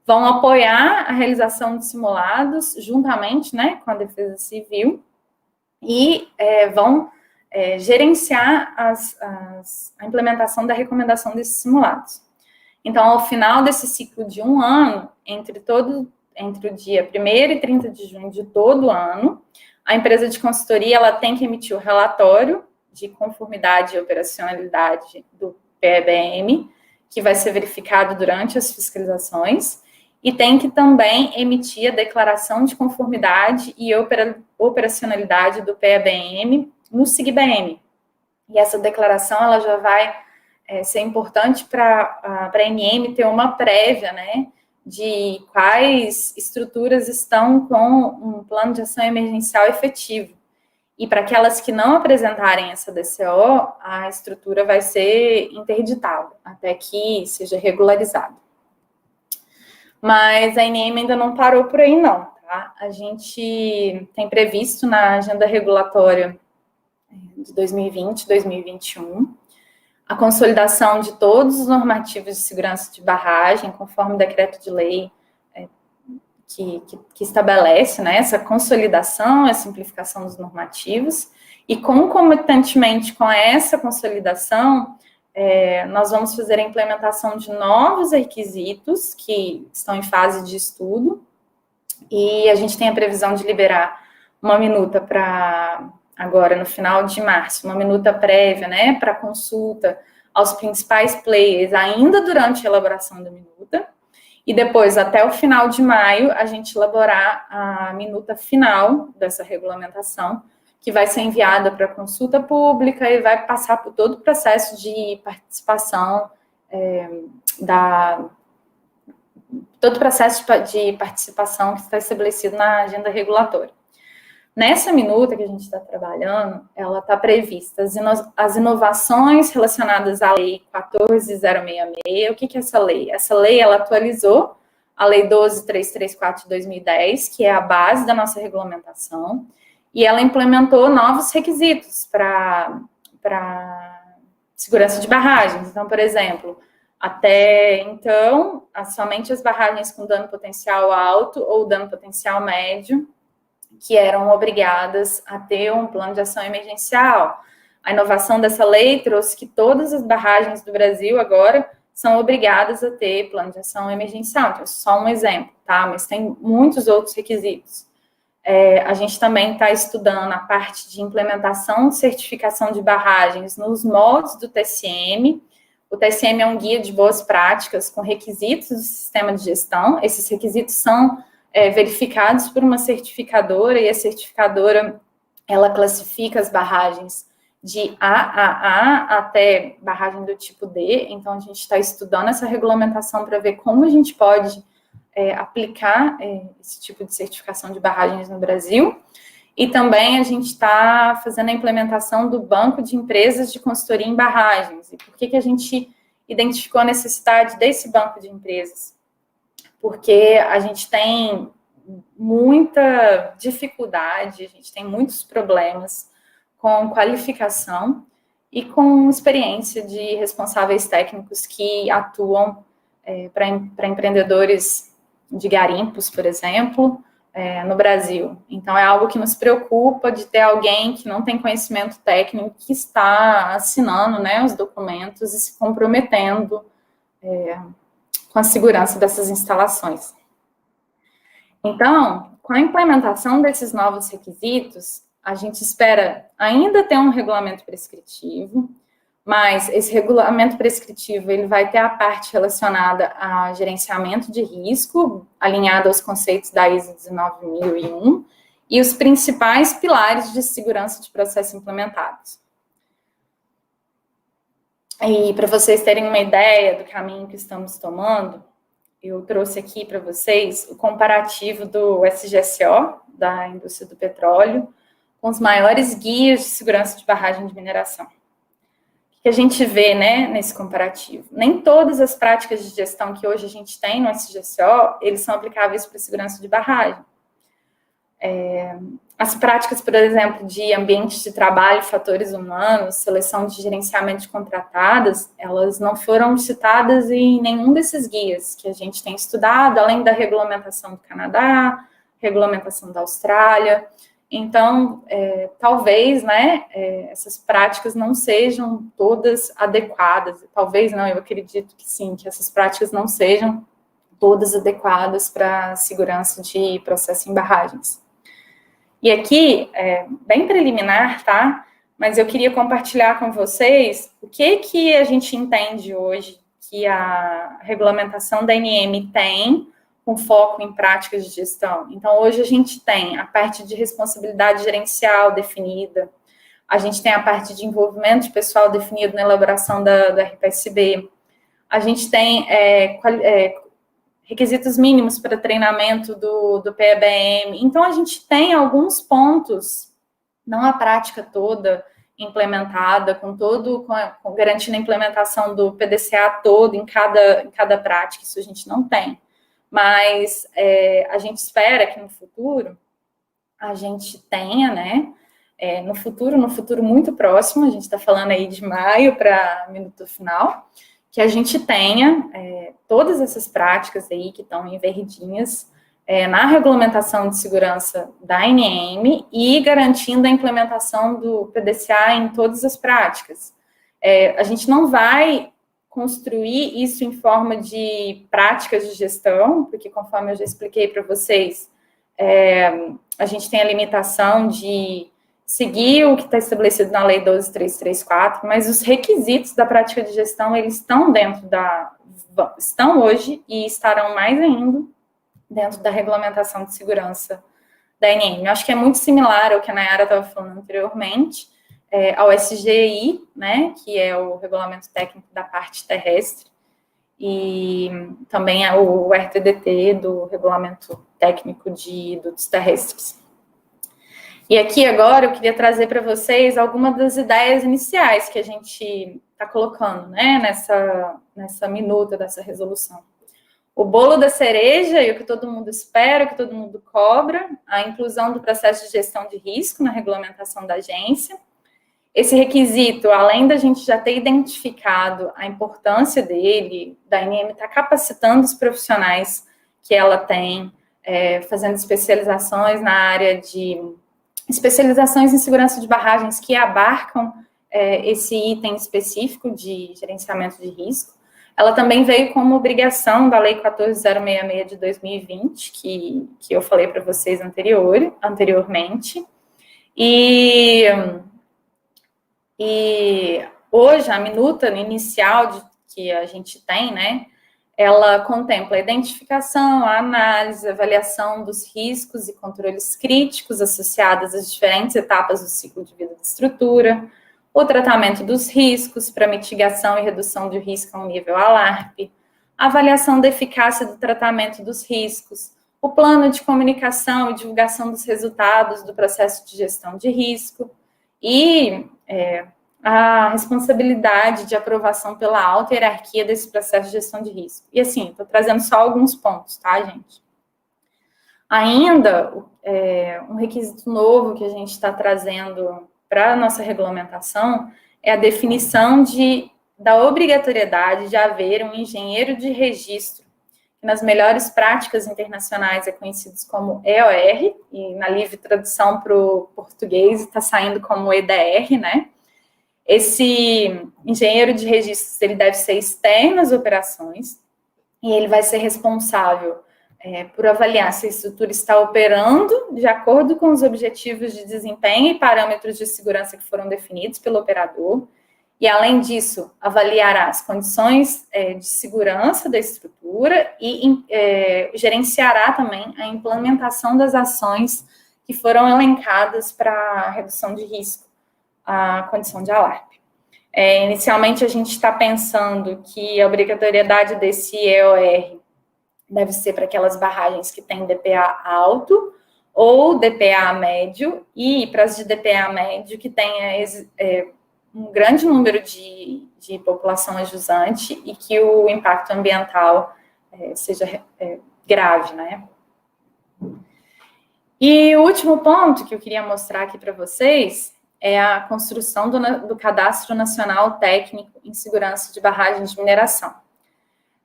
Vão apoiar a realização de simulados, juntamente, né, com a Defesa Civil, e vão gerenciar a implementação da recomendação desses simulados. Então, ao final desse ciclo de 1 ano, entre o dia 1º e 30 de junho de todo ano, a empresa de consultoria ela tem que emitir o relatório de conformidade e operacionalidade do PEBM, que vai ser verificado durante as fiscalizações, e tem que também emitir a declaração de conformidade e operacionalidade do PEBM no SIGBM. E essa declaração ela já vai ser importante para a NM ter uma prévia, né, de quais estruturas estão com um plano de ação emergencial efetivo. E para aquelas que não apresentarem essa DCO, a estrutura vai ser interditada até que seja regularizada. Mas a NM ainda não parou por aí, não, tá? A gente tem previsto na agenda regulatória de 2020, 2021, a consolidação de todos os normativos de segurança de barragem, conforme o decreto de lei que estabelece, né, essa consolidação, a simplificação dos normativos, e concomitantemente com essa consolidação, nós vamos fazer a implementação de novos requisitos que estão em fase de estudo, e a gente tem a previsão de liberar uma minuta para agora, no final de março, uma minuta prévia, né, para consulta aos principais players, ainda durante a elaboração da minuta, e depois, até o final de maio, a gente elaborar a minuta final dessa regulamentação, que vai ser enviada para consulta pública e vai passar por todo o processo de participação, todo o processo de participação que está estabelecido na agenda regulatória. Nessa minuta que a gente está trabalhando, ela está prevista as inovações relacionadas à Lei 14.066. O que é essa lei? Essa lei, ela atualizou a Lei 12.334 de 2010, que é a base da nossa regulamentação, e ela implementou novos requisitos para segurança de barragens. Então, por exemplo, até então, somente as barragens com dano potencial alto ou dano potencial médio, que eram obrigadas a ter um plano de ação emergencial. A inovação dessa lei trouxe que todas as barragens do Brasil agora são obrigadas a ter plano de ação emergencial. Então, só um exemplo, tá? Mas tem muitos outros requisitos. A gente também está estudando a parte de implementação e certificação de barragens nos moldes do TSM. O TSM é um guia de boas práticas com requisitos do sistema de gestão. Esses requisitos são verificados por uma certificadora, e a certificadora, ela classifica as barragens de AAA até barragem do tipo D. Então, a gente está estudando essa regulamentação para ver como a gente pode aplicar esse tipo de certificação de barragens no Brasil. E também a gente está fazendo a implementação do banco de empresas de consultoria em barragens. E por que a gente identificou a necessidade desse banco de empresas? Porque a gente tem muita dificuldade, a gente tem muitos problemas com qualificação e com experiência de responsáveis técnicos que atuam para empreendedores de garimpos, por exemplo, no Brasil. Então, é algo que nos preocupa de ter alguém que não tem conhecimento técnico, que está assinando, né, os documentos e se comprometendo com a segurança dessas instalações. Então, com a implementação desses novos requisitos, a gente espera ainda ter um regulamento prescritivo, mas esse regulamento prescritivo ele vai ter a parte relacionada a gerenciamento de risco, alinhada aos conceitos da ISO 19001, e os principais pilares de segurança de processo implementados. E para vocês terem uma ideia do caminho que estamos tomando, eu trouxe aqui para vocês o comparativo do SGSO, da indústria do petróleo, com os maiores guias de segurança de barragem de mineração. O que a gente vê, né, nesse comparativo? Nem todas as práticas de gestão que hoje a gente tem no SGSO, eles são aplicáveis para segurança de barragem. As práticas, por exemplo, de ambientes de trabalho, fatores humanos, seleção de gerenciamento de contratadas, elas não foram citadas em nenhum desses guias que a gente tem estudado, além da regulamentação do Canadá, regulamentação da Austrália. Então, talvez, né, essas práticas não sejam todas adequadas. Talvez não, eu acredito que sim, que essas práticas não sejam todas adequadas para a segurança de processo em barragens. E aqui, bem preliminar, tá? Mas eu queria compartilhar com vocês o que a gente entende hoje que a regulamentação da ANM tem com foco em práticas de gestão. Então, hoje a gente tem a parte de responsabilidade gerencial definida, a gente tem a parte de envolvimento de pessoal definido na elaboração do RPSB, a gente tem requisitos mínimos para treinamento do PEBM. Então, a gente tem alguns pontos, não a prática toda implementada, garantindo a implementação do PDCA todo em cada prática, isso a gente não tem. Mas a gente espera que no futuro a gente tenha, né, no futuro muito próximo, a gente está falando aí de maio para minuto final, que a gente tenha todas essas práticas aí que estão em verdinhas na regulamentação de segurança da ANM e garantindo a implementação do PDCA em todas as práticas. A gente não vai construir isso em forma de práticas de gestão, porque conforme eu já expliquei para vocês, a gente tem a limitação de seguir o que está estabelecido na Lei 12.334, mas os requisitos da prática de gestão, eles estão estão hoje e estarão mais ainda dentro da regulamentação de segurança da ANM. Eu acho que é muito similar ao que a Nayara estava falando anteriormente, ao SGI, né, que é o regulamento técnico da parte terrestre, e também o RTDT, do regulamento técnico de dutos terrestres. E aqui agora eu queria trazer para vocês algumas das ideias iniciais que a gente está colocando, né, nessa minuta dessa resolução. O bolo da cereja e o que todo mundo espera, o que todo mundo cobra, a inclusão do processo de gestão de risco na regulamentação da agência. Esse requisito, além da gente já ter identificado a importância dele, da ANM estar capacitando os profissionais que ela tem, fazendo especializações na área de... especializações em segurança de barragens que abarcam esse item específico de gerenciamento de risco. Ela também veio como obrigação da Lei 14.066 de 2020, que eu falei para vocês anteriormente. E hoje, a minuta inicial que a gente tem, né, ela contempla a identificação, a análise, a avaliação dos riscos e controles críticos associados às diferentes etapas do ciclo de vida da estrutura, o tratamento dos riscos para mitigação e redução do risco a um nível ALARP, a avaliação da eficácia do tratamento dos riscos, o plano de comunicação e divulgação dos resultados do processo de gestão de risco e a responsabilidade de aprovação pela alta hierarquia desse processo de gestão de risco. E assim, estou trazendo só alguns pontos, tá, gente? Ainda, um requisito novo que a gente está trazendo para a nossa regulamentação é a definição da obrigatoriedade de haver um engenheiro de registro, que nas melhores práticas internacionais é conhecido como EOR, e na livre tradução para o português está saindo como EDR, né? Esse engenheiro de registros, ele deve ser externo às operações, e ele vai ser responsável por avaliar se a estrutura está operando de acordo com os objetivos de desempenho e parâmetros de segurança que foram definidos pelo operador, e, além disso, avaliará as condições de segurança da estrutura e gerenciará também a implementação das ações que foram elencadas para a redução de risco, a condição de ALARP. Inicialmente, a gente está pensando que a obrigatoriedade desse EOR deve ser para aquelas barragens que têm DPA alto ou DPA médio, e para as de DPA médio que tenha um grande número de população ajusante e que o impacto ambiental seja grave, né? E o último ponto que eu queria mostrar aqui para vocês é a construção do Cadastro Nacional Técnico em Segurança de Barragens de Mineração.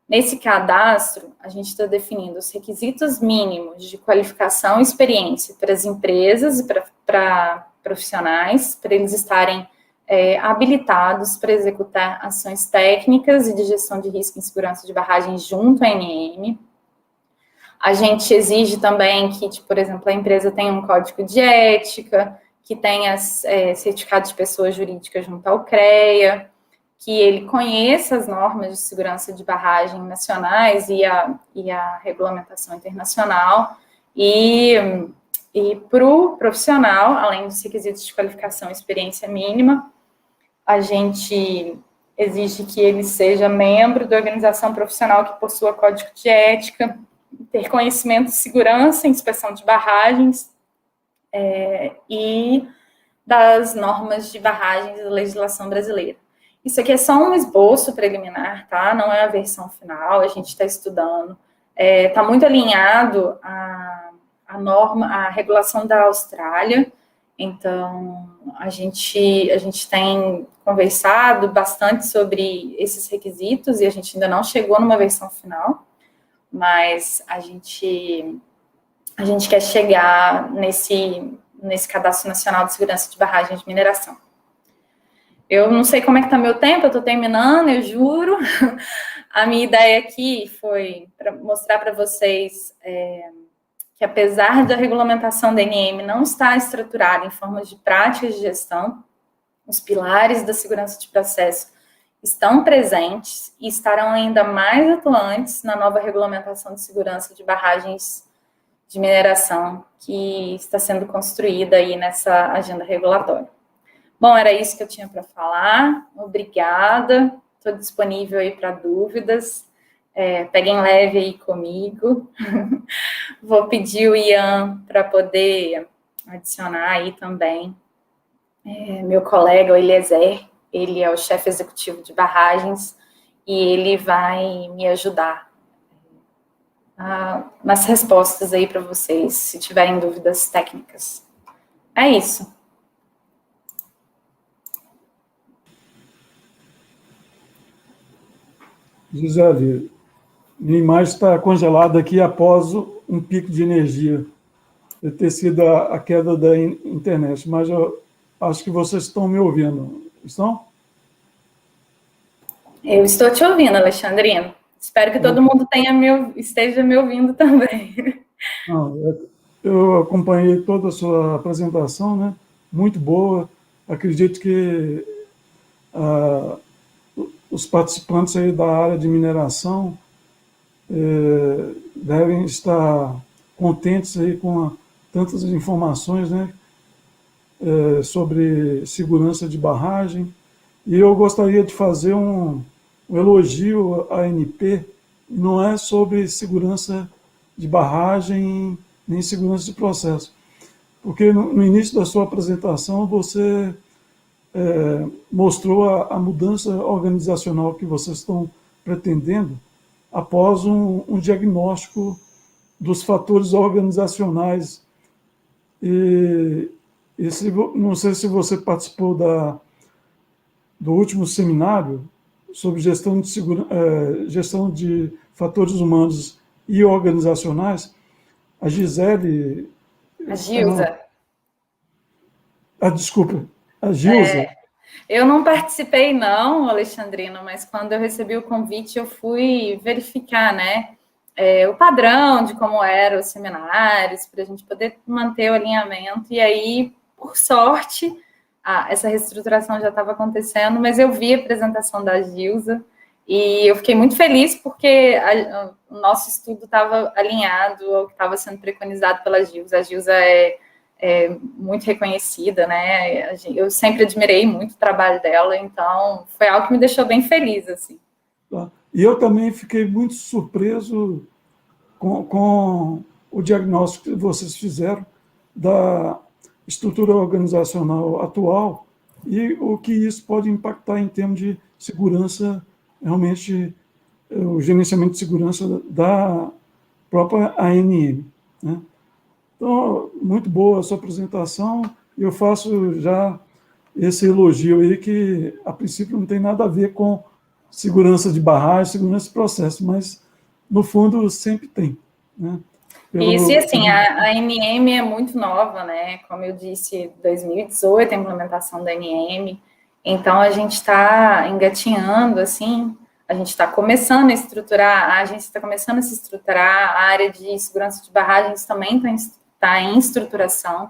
Nesse cadastro, a gente está definindo os requisitos mínimos de qualificação e experiência para as empresas e para profissionais, para eles estarem habilitados para executar ações técnicas e de gestão de risco em segurança de barragens junto à ANM. A gente exige também que, por exemplo, a empresa tenha um código de ética, que tenha certificado de pessoa jurídica junto ao CREA, que ele conheça as normas de segurança de barragem nacionais e a regulamentação internacional, e para o profissional, além dos requisitos de qualificação e experiência mínima, a gente exige que ele seja membro da organização profissional que possua código de ética, ter conhecimento de segurança, inspeção de barragens, e das normas de barragens da legislação brasileira. Isso aqui é só um esboço preliminar, tá? Não é a versão final, a gente está estudando. Está muito alinhado a norma, a regulação da Austrália. Então, a gente tem conversado bastante sobre esses requisitos e a gente ainda não chegou numa versão final, mas a gente quer chegar nesse Cadastro Nacional de Segurança de Barragens de Mineração. Eu não sei como é que está meu tempo, eu estou terminando, eu juro. A minha ideia aqui foi para mostrar para vocês que, apesar da regulamentação da ANM não estar estruturada em forma de práticas de gestão, os pilares da segurança de processo estão presentes e estarão ainda mais atuantes na nova regulamentação de segurança de barragens de mineração que está sendo construída aí nessa agenda regulatória. Bom, era isso que eu tinha para falar. Obrigada. Estou disponível aí para dúvidas. Peguem leve aí comigo. Vou pedir o Ian para poder adicionar aí também meu colega, o Eliezer. Ele é o chefe executivo de barragens e ele vai me ajudar nas respostas aí para vocês, se tiverem dúvidas técnicas. É isso. Gisele, minha imagem está congelada aqui após um pico de energia. Deve ter sido a queda da internet, mas eu acho que vocês estão me ouvindo. Estão? Eu estou te ouvindo, Alexandrino. Espero que todo mundo esteja me ouvindo também. Não, eu acompanhei toda a sua apresentação, né? Muito boa. Acredito que os participantes aí da área de mineração devem estar contentes aí com tantas informações, né? Sobre segurança de barragem. E eu gostaria de fazer um elogio à ANP, não é sobre segurança de barragem nem segurança de processo. Porque no início da sua apresentação você mostrou a mudança organizacional que vocês estão pretendendo após um diagnóstico dos fatores organizacionais. Não sei se você participou do último seminário sobre gestão de fatores humanos e organizacionais. A Gisele... A Gilza. Desculpa, a Gilza. Eu não participei não, Alexandrino, mas quando eu recebi o convite eu fui verificar, né, o padrão de como eram os seminários, para a gente poder manter o alinhamento, e aí, por sorte, essa reestruturação já estava acontecendo, mas eu vi a apresentação da Gilza, e eu fiquei muito feliz porque o nosso estudo estava alinhado ao que estava sendo preconizado pela Gilza. A Gilza é muito reconhecida, né? Eu sempre admirei muito o trabalho dela, então foi algo que me deixou bem feliz, assim. E eu também fiquei muito surpreso com o diagnóstico que vocês fizeram da estrutura organizacional atual e o que isso pode impactar em termos de segurança, realmente, o gerenciamento de segurança da própria ANM, né? Então, muito boa a sua apresentação, e eu faço já esse elogio aí, que a princípio não tem nada a ver com segurança de barragem, segurança de processo, mas no fundo sempre tem, né? Isso, e assim, a ANM é muito nova, né? Como eu disse, 2018 a implementação da ANM, então a gente está engatinhando, assim, a gente está começando a estruturar, a agência está começando a se estruturar, a área de segurança de barragens também está em estruturação.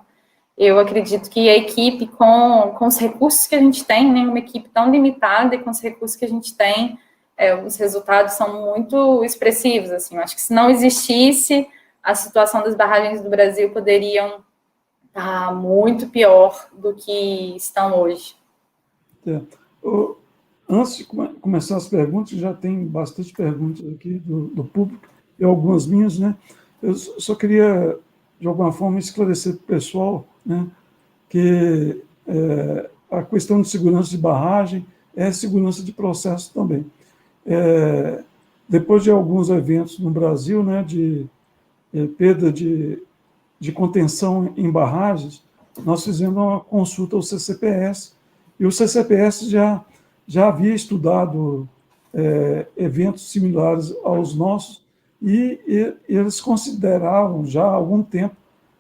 Eu acredito que a equipe, com os recursos que a gente tem, né, uma equipe tão limitada, e com os recursos que a gente tem, os resultados são muito expressivos, assim. Eu acho que se não existisse, a situação das barragens do Brasil poderiam estar muito pior do que estão hoje. Antes de começar as perguntas, já tem bastante perguntas aqui do público, e algumas minhas, né? Eu só queria, de alguma forma, esclarecer para o pessoal, né, que a questão de segurança de barragem é segurança de processo também. Depois de alguns eventos no Brasil, né, de perda de contenção em barragens, nós fizemos uma consulta ao CCPS, e o CCPS já havia estudado eventos similares aos nossos, e eles consideravam já há algum tempo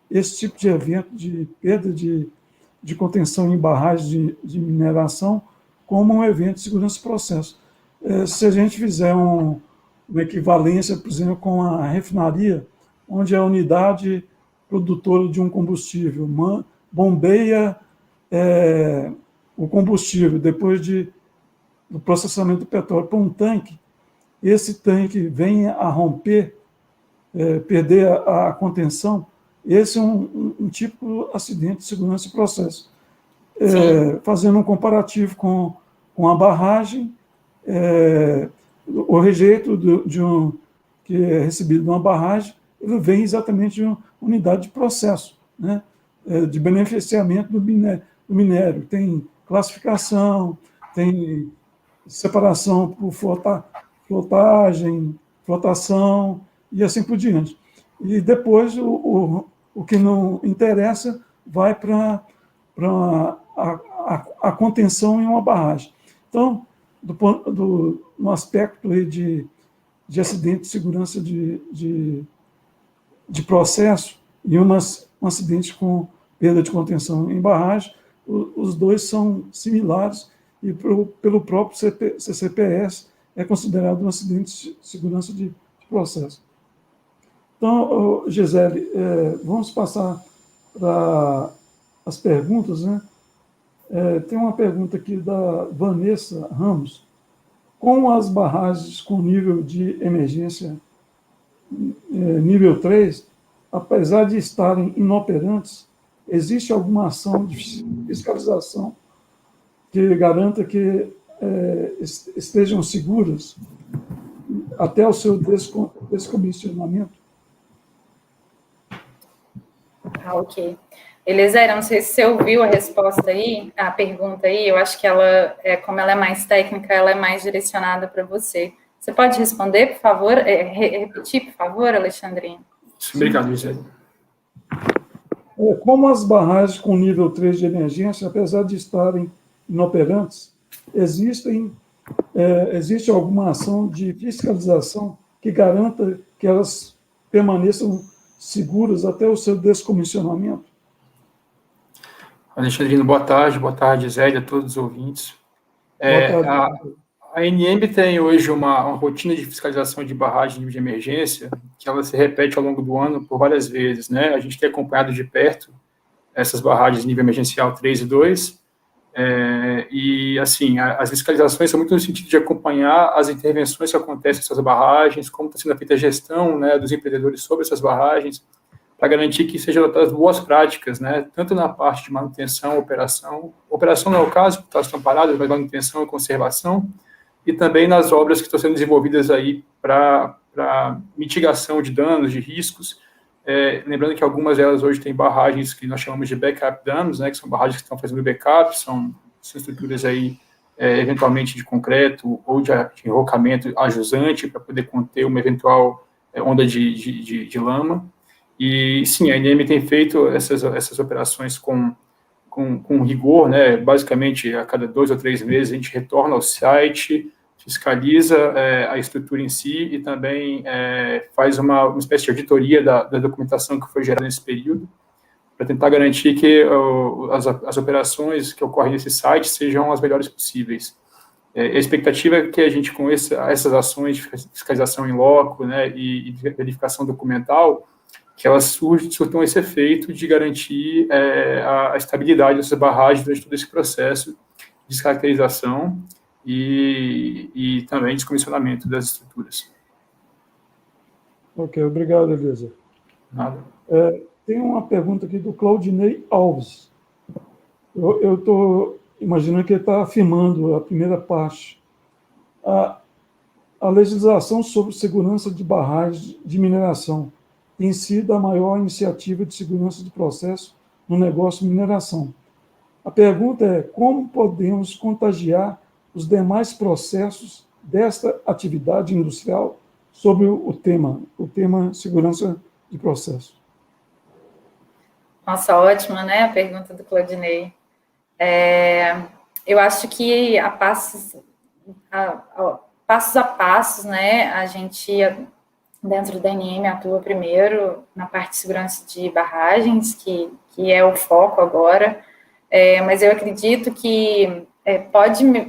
esse tipo de evento de perda de contenção em barragens de mineração como um evento de segurança de processo. Se a gente fizer uma equivalência, por exemplo, com a refinaria, onde a unidade produtora de um combustível bombeia o combustível depois do processamento do petróleo para um tanque, esse tanque vem a romper, perder a contenção, esse é um típico acidente de segurança de processo. Fazendo um comparativo com a barragem, o rejeito que é recebido de uma barragem, ele vem exatamente de uma unidade de processo, né? De beneficiamento do minério. Tem classificação, tem separação por flotagem, flotação, e assim por diante. E depois o que não interessa vai para a contenção em uma barragem. Então, no aspecto aí de acidente de segurança de processo e um acidente com perda de contenção em barragem, os dois são similares e pelo próprio CCPS é considerado um acidente de segurança de processo. Então, Gisele, vamos passar para as perguntas, né? Tem uma pergunta aqui da Vanessa Ramos. Com as barragens com nível de emergência nível 3, apesar de estarem inoperantes, existe alguma ação de fiscalização que garanta que estejam seguras até o seu descomissionamento? Ok. Eliezer, não sei se você ouviu a resposta aí, a pergunta aí, eu acho que ela, como ela é mais técnica, ela é mais direcionada para você. Você pode responder, por favor? Repetir, por favor, Alexandrino? Obrigado, Gisele. Como as barragens com nível 3 de emergência, apesar de estarem inoperantes, existe alguma ação de fiscalização que garanta que elas permaneçam seguras até o seu descomissionamento? Alexandrino, boa tarde, Gisele, a todos os ouvintes. Boa tarde. A ANM tem hoje uma rotina de fiscalização de barragem de nível de emergência, que ela se repete ao longo do ano por várias vezes, né? A gente tem acompanhado de perto essas barragens de nível emergencial 3 e 2, e, assim, as fiscalizações são muito no sentido de acompanhar as intervenções que acontecem nessas barragens, como está sendo feita a gestão, né, dos empreendedores sobre essas barragens, para garantir que sejam adotadas boas práticas, né, tanto na parte de manutenção, operação não é o caso, porque elas estão paradas, mas manutenção e conservação, e também nas obras que estão sendo desenvolvidas aí para mitigação de danos, de riscos, lembrando que algumas delas hoje têm barragens que nós chamamos de backup dams, né, que são barragens que estão fazendo backup, são estruturas aí, eventualmente de concreto ou de enrocamento ajusante para poder conter uma eventual onda de lama. E, sim, a ANM tem feito essas operações com rigor, né? Basicamente, a cada 2 ou 3 meses, a gente retorna ao site, fiscaliza a estrutura em si e também faz uma espécie de auditoria da documentação que foi gerada nesse período, para tentar garantir que as operações que ocorrem nesse site sejam as melhores possíveis. A expectativa é que a gente, com essas ações de fiscalização em loco, né, e de verificação documental, que elas surtam esse efeito de garantir a estabilidade dessas barragens durante todo esse processo de descaracterização e também descomissionamento das estruturas. Ok, obrigado, Eliezer. Nada. Tem uma pergunta aqui do Claudinei Alves. Eu estou imaginando que ele está afirmando a primeira parte. A legislação sobre segurança de barragens de mineração tem sido a maior iniciativa de segurança de processo no negócio de mineração. A pergunta é: como podemos contagiar os demais processos desta atividade industrial sobre o tema segurança de processo? Nossa, ótima, né, a pergunta do Claudinei. Eu acho que passos a passos, né, a gente, dentro da ANM, atua primeiro na parte de segurança de barragens, que é o foco agora, mas eu acredito que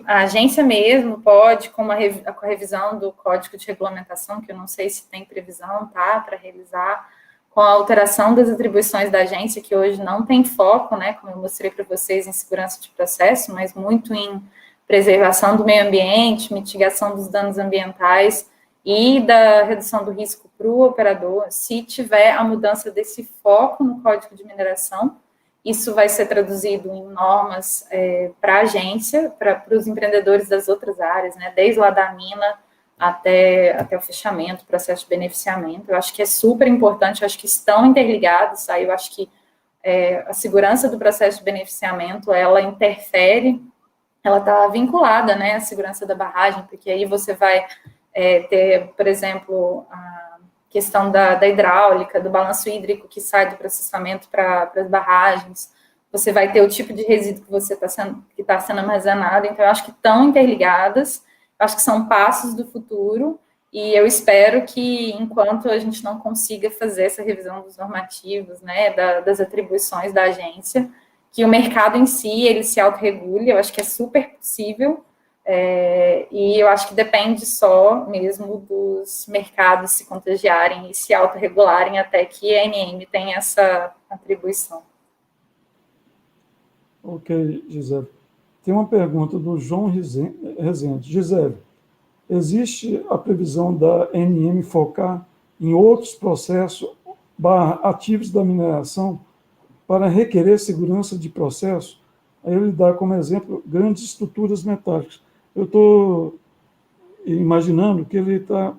a agência mesmo pode, com a revisão do Código de Regulamentação, que eu não sei se tem previsão, tá, para revisar, com a alteração das atribuições da agência, que hoje não tem foco, né, como eu mostrei para vocês, em segurança de processo, mas muito em preservação do meio ambiente, mitigação dos danos ambientais e da redução do risco para o operador. Se tiver a mudança desse foco no Código de Mineração, isso vai ser traduzido em normas para a agência, para os empreendedores das outras áreas, né, desde lá da mina até o fechamento, processo de beneficiamento. Eu acho que é super importante, eu acho que estão interligados, aí eu acho que a segurança do processo de beneficiamento, ela interfere, ela está vinculada, né, à segurança da barragem, porque aí você vai ter, por exemplo, questão da hidráulica, do balanço hídrico que sai do processamento para as barragens, você vai ter o tipo de resíduo que está sendo armazenado, então eu acho que estão interligadas, acho que são passos do futuro, e eu espero que, enquanto a gente não consiga fazer essa revisão dos normativos, né, das atribuições da agência, que o mercado em si, ele se autorregule, eu acho que é super possível, e eu acho que depende só mesmo dos mercados se contagiarem e se autorregularem até que a ANM tenha essa atribuição. Ok, Gisele. Tem uma pergunta do João Rezende. Gisele, existe a previsão da ANM focar em outros processos ativos da mineração para requerer segurança de processo? Aí ele dá como exemplo grandes estruturas metálicas. Eu estou imaginando que ele está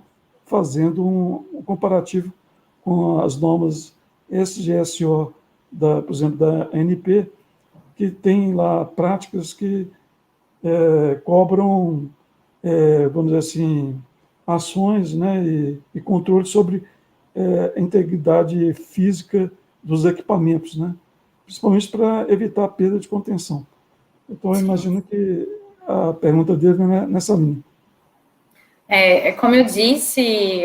fazendo um comparativo com as normas SGSO, por exemplo, da ANP, que tem lá práticas que cobram, vamos dizer assim, ações, né, e controle sobre a integridade física dos equipamentos, né, principalmente para evitar a perda de contenção. Então, eu imagino que a pergunta dele é nessa linha. Como eu disse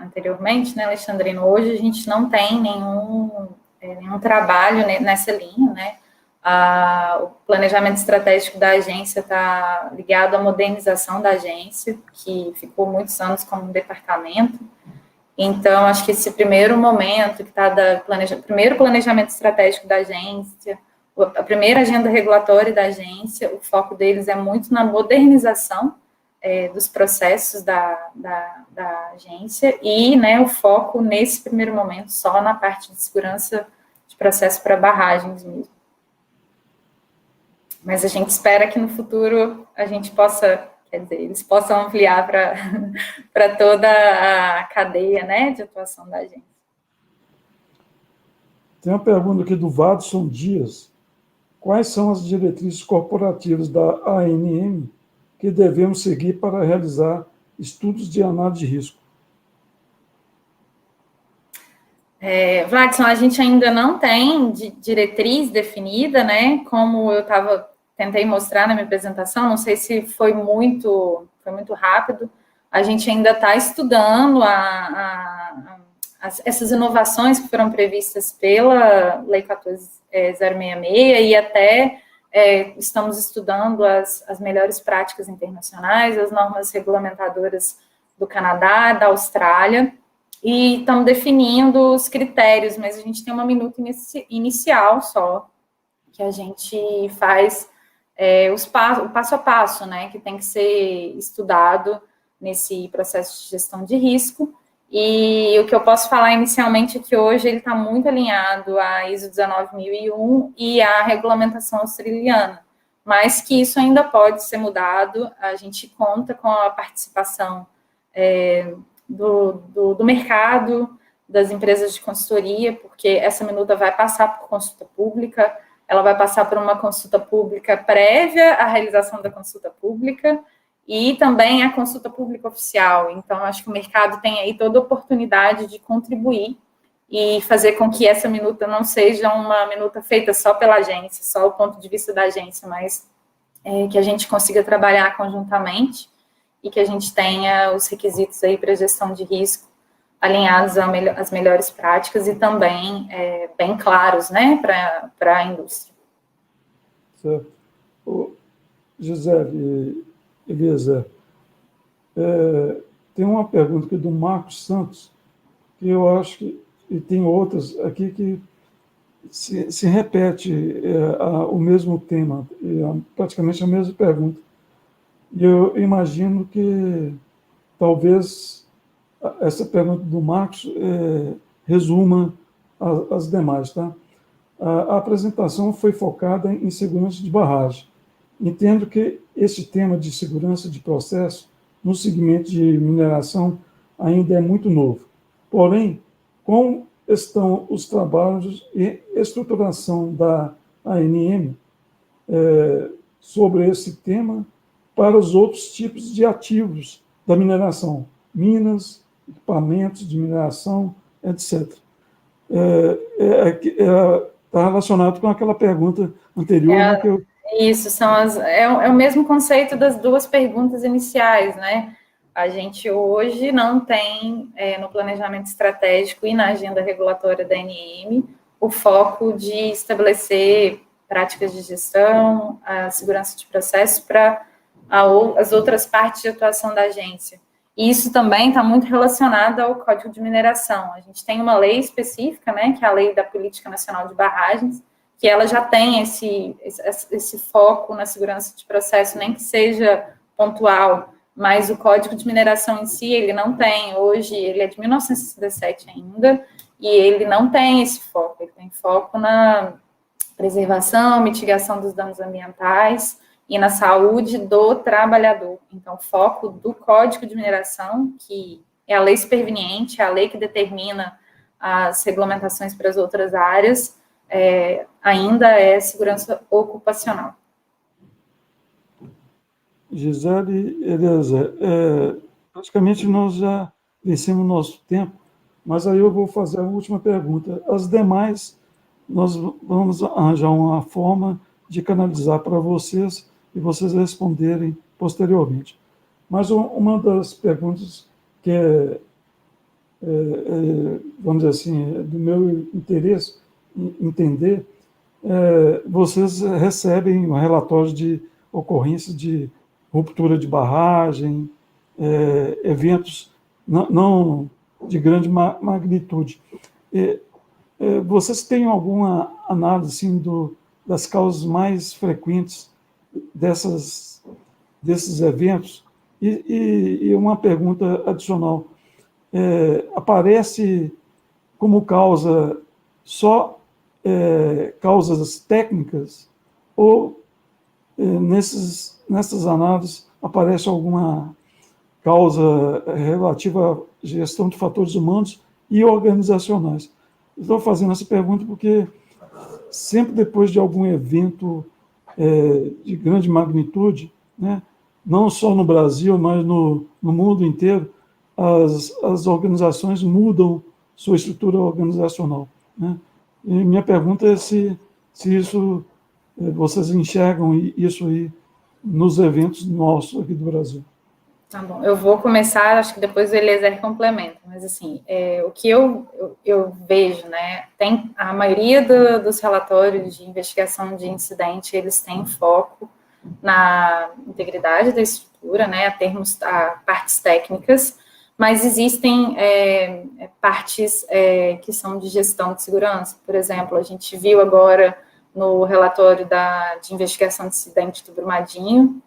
anteriormente, né, Alexandrino, hoje a gente não tem nenhum trabalho nessa linha, né? O planejamento estratégico da agência está ligado à modernização da agência, que ficou muitos anos como um departamento. Então, acho que esse primeiro momento que está primeiro planejamento estratégico da agência, a primeira agenda regulatória da agência, o foco deles é muito na modernização dos processos da agência e, né, o foco nesse primeiro momento só na parte de segurança de processo para barragens mesmo. Mas a gente espera que no futuro a gente possa, eles possam ampliar para toda a cadeia, né, de atuação da agência. Tem uma pergunta aqui do Vadson Dias. Quais são as diretrizes corporativas da ANM que devemos seguir para realizar estudos de análise de risco? Vadson, a gente ainda não tem diretriz definida, né? Como eu tentei mostrar na minha apresentação, não sei se foi muito rápido. A gente ainda está estudando essas inovações que foram previstas pela Lei 14.066 e até estamos estudando as melhores práticas internacionais, as normas regulamentadoras do Canadá, da Austrália, e estamos definindo os critérios, mas a gente tem uma minuta inicial só, que a gente faz o passo a passo, né, que tem que ser estudado nesse processo de gestão de risco. E o que eu posso falar inicialmente é que hoje ele está muito alinhado à ISO 19001 e à regulamentação australiana, mas que isso ainda pode ser mudado. A gente conta com a participação do mercado, das empresas de consultoria, porque essa minuta vai passar por consulta pública, ela vai passar por uma consulta pública prévia à realização da consulta pública e também a consulta pública oficial. Então, acho que o mercado tem aí toda a oportunidade de contribuir e fazer com que essa minuta não seja uma minuta feita só pela agência, só o ponto de vista da agência, mas que a gente consiga trabalhar conjuntamente e que a gente tenha os requisitos aí para gestão de risco alinhados às melhores práticas e também bem claros, né, para a indústria. Certo. Gisele e Eliezer, tem uma pergunta aqui do Marcos Santos, que eu acho que, e tem outras aqui que se repete o mesmo tema, praticamente a mesma pergunta. E eu imagino que talvez essa pergunta do Marcos resuma as demais, tá? A apresentação foi focada em segurança de barragem. Entendo que esse tema de segurança de processo no segmento de mineração ainda é muito novo. Porém, como estão os trabalhos e estruturação da ANM sobre esse tema para os outros tipos de ativos da mineração, minas equipamentos de mineração, etc. Está relacionado com aquela pergunta anterior, né, que eu... Isso, é o mesmo conceito das duas perguntas iniciais, né? A gente hoje não tem, no planejamento estratégico e na agenda regulatória da ANM, o foco de estabelecer práticas de gestão, a segurança de processo para as outras partes de atuação da agência. E isso também está muito relacionado ao Código de Mineração. A gente tem uma lei específica, né, que é a Lei da Política Nacional de Barragens, que ela já tem esse foco na segurança de processo, nem que seja pontual, mas o Código de Mineração em si, ele não tem. Hoje, ele é de 1967 ainda, e ele não tem esse foco. Ele tem foco na preservação, mitigação dos danos ambientais e na saúde do trabalhador. Então, o foco do Código de Mineração, que é a lei superveniente, é a lei que determina as regulamentações para as outras áreas, ainda é segurança ocupacional. Gisele Eliezer, praticamente nós já vencemos o nosso tempo, mas aí eu vou fazer a última pergunta. As demais, nós vamos arranjar uma forma de canalizar para vocês e vocês responderem posteriormente. Mas uma das perguntas que vamos dizer assim, do meu interesse entender, vocês recebem um relatório de ocorrência de ruptura de barragem, eventos não de grande magnitude. Vocês têm alguma análise assim, das causas mais frequentes desses eventos? E uma pergunta adicional. Aparece como causa só causas técnicas ou nessas análises aparece alguma causa relativa à gestão de fatores humanos e organizacionais? Estou fazendo essa pergunta porque sempre depois de algum evento de grande magnitude, né, não só no Brasil, mas no mundo inteiro, as organizações mudam sua estrutura organizacional, né? E minha pergunta é se isso, vocês enxergam isso aí nos eventos nossos aqui do Brasil. Tá bom, eu vou começar, acho que depois o Eliezer complementa, mas assim, o que eu vejo, né, tem a maioria dos relatórios de investigação de incidente, eles têm foco na integridade da estrutura, né, a partes técnicas, mas existem partes que são de gestão de segurança. Por exemplo, a gente viu agora no relatório de investigação de incidente do Brumadinho,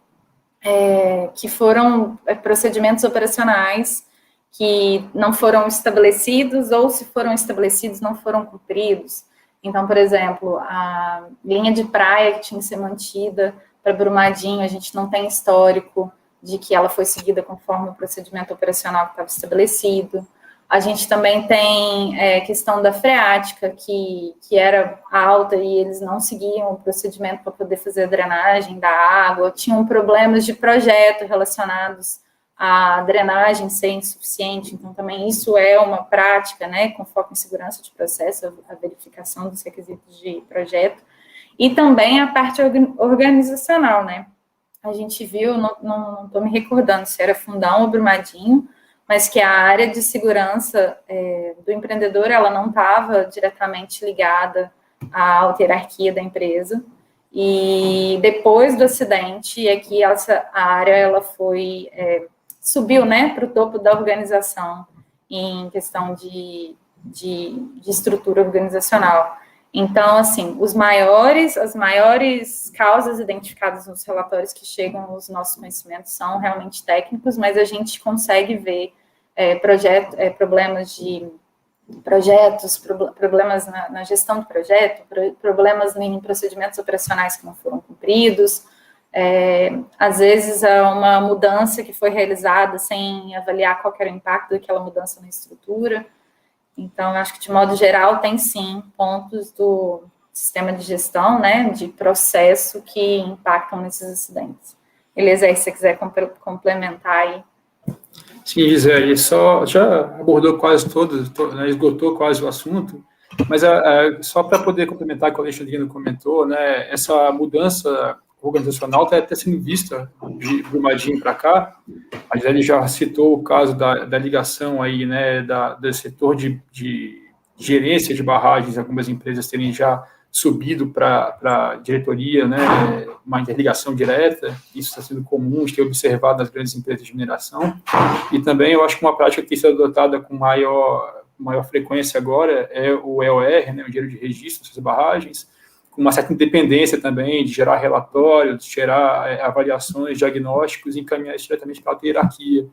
que foram procedimentos operacionais que não foram estabelecidos, ou se foram estabelecidos, não foram cumpridos. Então, por exemplo, a linha de praia que tinha que ser mantida para Brumadinho, a gente não tem histórico de que ela foi seguida conforme o procedimento operacional que estava estabelecido. A gente também tem questão da freática, que era alta e eles não seguiam o procedimento para poder fazer a drenagem da água. Tinham problemas de projeto relacionados à drenagem ser insuficiente. Então, também isso é uma prática, né, com foco em segurança de processo, a verificação dos requisitos de projeto. E também a parte organizacional, né? A gente viu, não estou me recordando se era Fundão ou Brumadinho, mas que a área de segurança do empreendedor, ela não estava diretamente ligada à hierarquia da empresa. E depois do acidente, é que a área ela subiu, né, para o topo da organização em questão de estrutura organizacional. Então, assim, as maiores causas identificadas nos relatórios que chegam aos nossos conhecimentos são realmente técnicos, mas a gente consegue ver problemas de projetos, problemas na gestão do projeto, problemas em procedimentos operacionais que não foram cumpridos, às vezes uma mudança que foi realizada sem avaliar qual era o impacto daquela mudança na estrutura. Então, acho que, de modo geral, tem, sim, pontos do sistema de gestão, né, de processo que impactam nesses acidentes. Eliezer, se você quiser complementar aí. Sim, Gisele, já abordou quase né, esgotou quase o assunto, mas só para poder complementar o que o Alexandrino comentou, né, essa mudança organizacional está sendo vista de Brumadinho para cá. A Gisele já citou o caso da ligação aí, né, do setor de gerência de barragens, algumas empresas terem já subido para a diretoria, né, uma interligação direta. Isso está sendo comum, de ter observado nas grandes empresas de mineração. E também eu acho que uma prática que tem sido adotada com maior frequência agora é o EOR, né, o Engenheiro de Registro das barragens, com uma certa independência também de gerar relatórios, de gerar avaliações, diagnósticos e encaminhar isso diretamente para a hierarquia.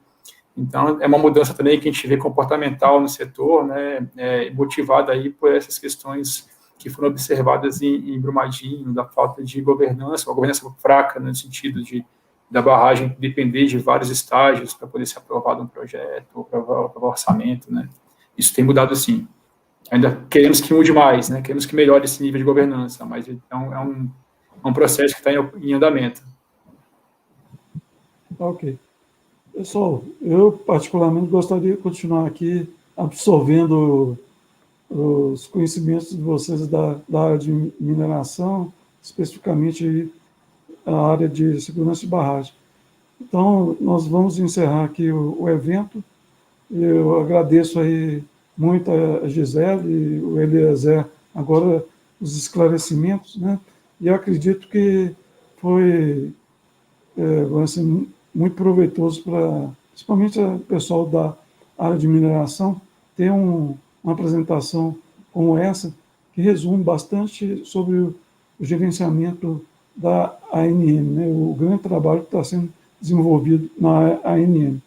Então, é uma mudança também que a gente vê comportamental no setor, né, motivada aí por essas questões que foram observadas em Brumadinho, da falta de governança, uma governança fraca, né, no sentido da barragem depender de vários estágios para poder ser aprovado um projeto, ou aprovar orçamento, né. Isso tem mudado, sim. Ainda queremos que mude mais, né, queremos que melhore esse nível de governança, mas então é um processo que está em andamento. Ok. Pessoal, eu particularmente gostaria de continuar aqui absorvendo os conhecimentos de vocês da área de mineração, especificamente a área de segurança de barragem. Então, nós vamos encerrar aqui o evento. Eu agradeço aí muito a Gisele e o Eliezer, agora os esclarecimentos, né? E eu acredito que foi assim, muito proveitoso para, principalmente o pessoal da área de mineração, ter uma apresentação como essa, que resume bastante sobre o gerenciamento da ANM, né? O grande trabalho que está sendo desenvolvido na ANM.